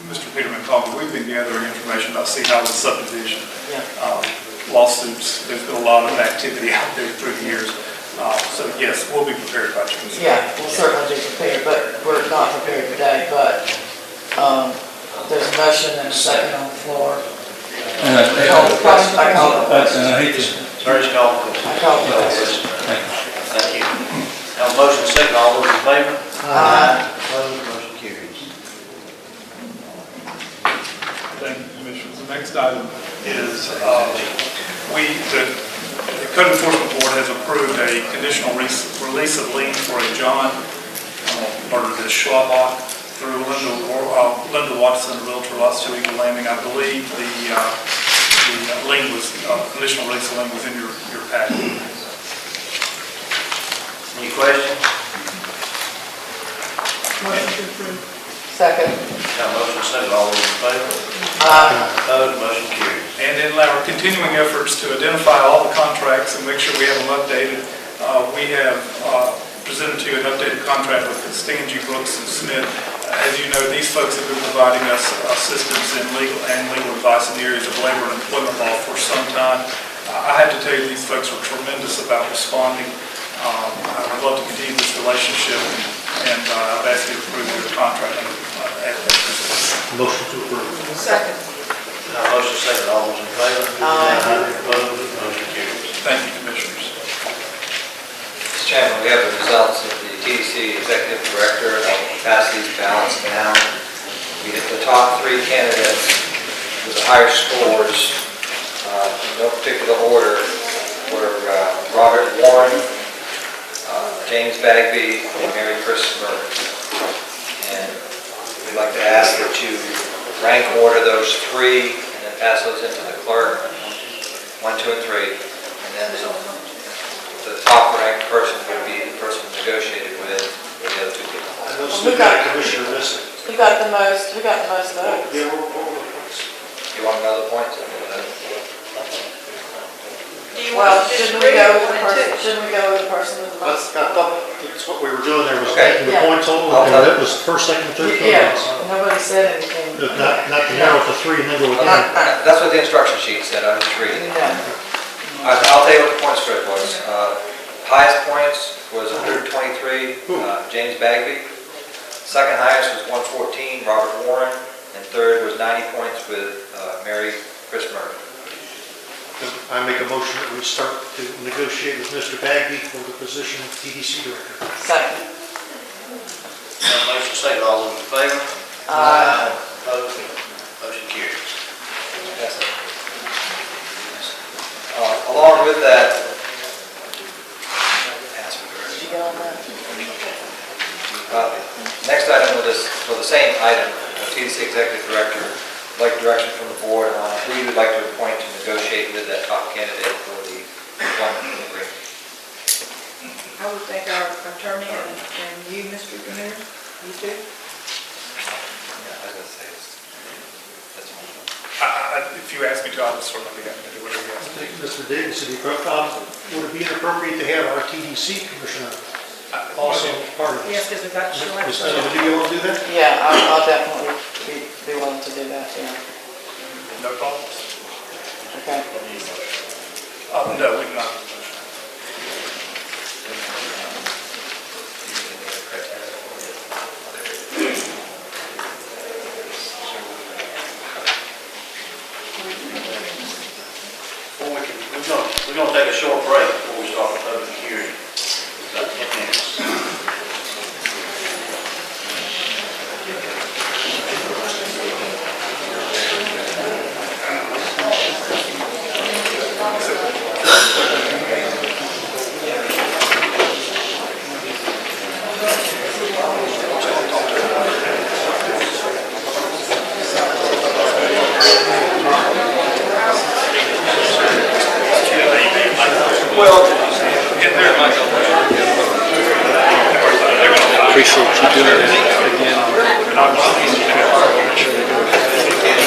Mr. Peterman told me, we've been gathering information about Sea Highway subdivision, lawsuits. There's been a lot of activity out there through the years. So yes, we'll be prepared by June. Yeah, we'll certainly be prepared, but we're not prepared today, but there's a motion and a second on the floor. And I call the question. and I hate to, Attorney's call the question. I call the question. Thank you. Have a motion second, all those in favor? Opposed, motion carries. Thank you, Commissioners. The next item is, the Code Enforcement Board has approved a conditional release of lien for a John Schlabach through Linda Watson, Realtor, Lots 2 Eagle Landing. I believe the lien was, conditional release of lien was in your packet. Any questions? Motion to approve. Second. Have a motion second, all those in favor? Opposed, motion carries. And in our continuing efforts to identify all the contracts and make sure we have them updated, we have presented to you an updated contract with Stangy, Brooks, and Smith. As you know, these folks have been providing us assistance in legal advice in the areas of labor and employment law for some time. I have to tell you, these folks are tremendous about responding. I'd love to continue this relationship, and I've asked you to approve your contract. Motion to approve. Second. Motion second, all those in favor? Opposed, motion carries. Thank you, Commissioners. Mr. Chairman, we have the results of the TDC Executive Director. I'll pass these balanced now. We get the top three candidates with the higher scores, in no particular order, were Robert Warren, James Bagby, and Mary Christopher. And we'd like to ask that you rank order those three and then pass those into the clerk, 1, 2, and 3. And then the top ranked person would be the person negotiated with the other two people. Who got the most votes? You want another point? Well, shouldn't we go with the person with the most? I thought that's what we were doing there, was Okay. taking the point total, and that was first, second, and third Yeah, candidates. nobody said anything. Not to narrow it to 3 and then go again. That's what the instruction sheet said, I was just reading it. Yeah. I'll tell you what the point spread was. Highest points was 123, James Bagby. Second highest was 114, Robert Warren. And third was 90 points with Mary Christopher. I make a motion that we start to negotiate with Mr. Bagby for the position of TDC Director. Second. Motion second, all those in favor? Opposed, motion carries. Along with that, Did you get on that? next item for the same item, TDC Executive Director, I'd like direction from the board on who you would like to appoint to negotiate with that top candidate for the employment agreement. I would think our attorney and you, Mr. Premier, you two. Yeah, I was going to say, that's one. I If you ask me to, I'll certainly be happy to do whatever you ask me. Mr. Davis, would it be inappropriate to have our TDC commissioner also part of this? Yes, because we've got to show Would you be able to do that? Yeah, I'll definitely be willing to do that, yeah. No problem? Okay. No, we do not. We're going to take a short break before we start the public hearing. About 10 minutes. Appreciate you doing it again.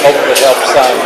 Hope it helps out.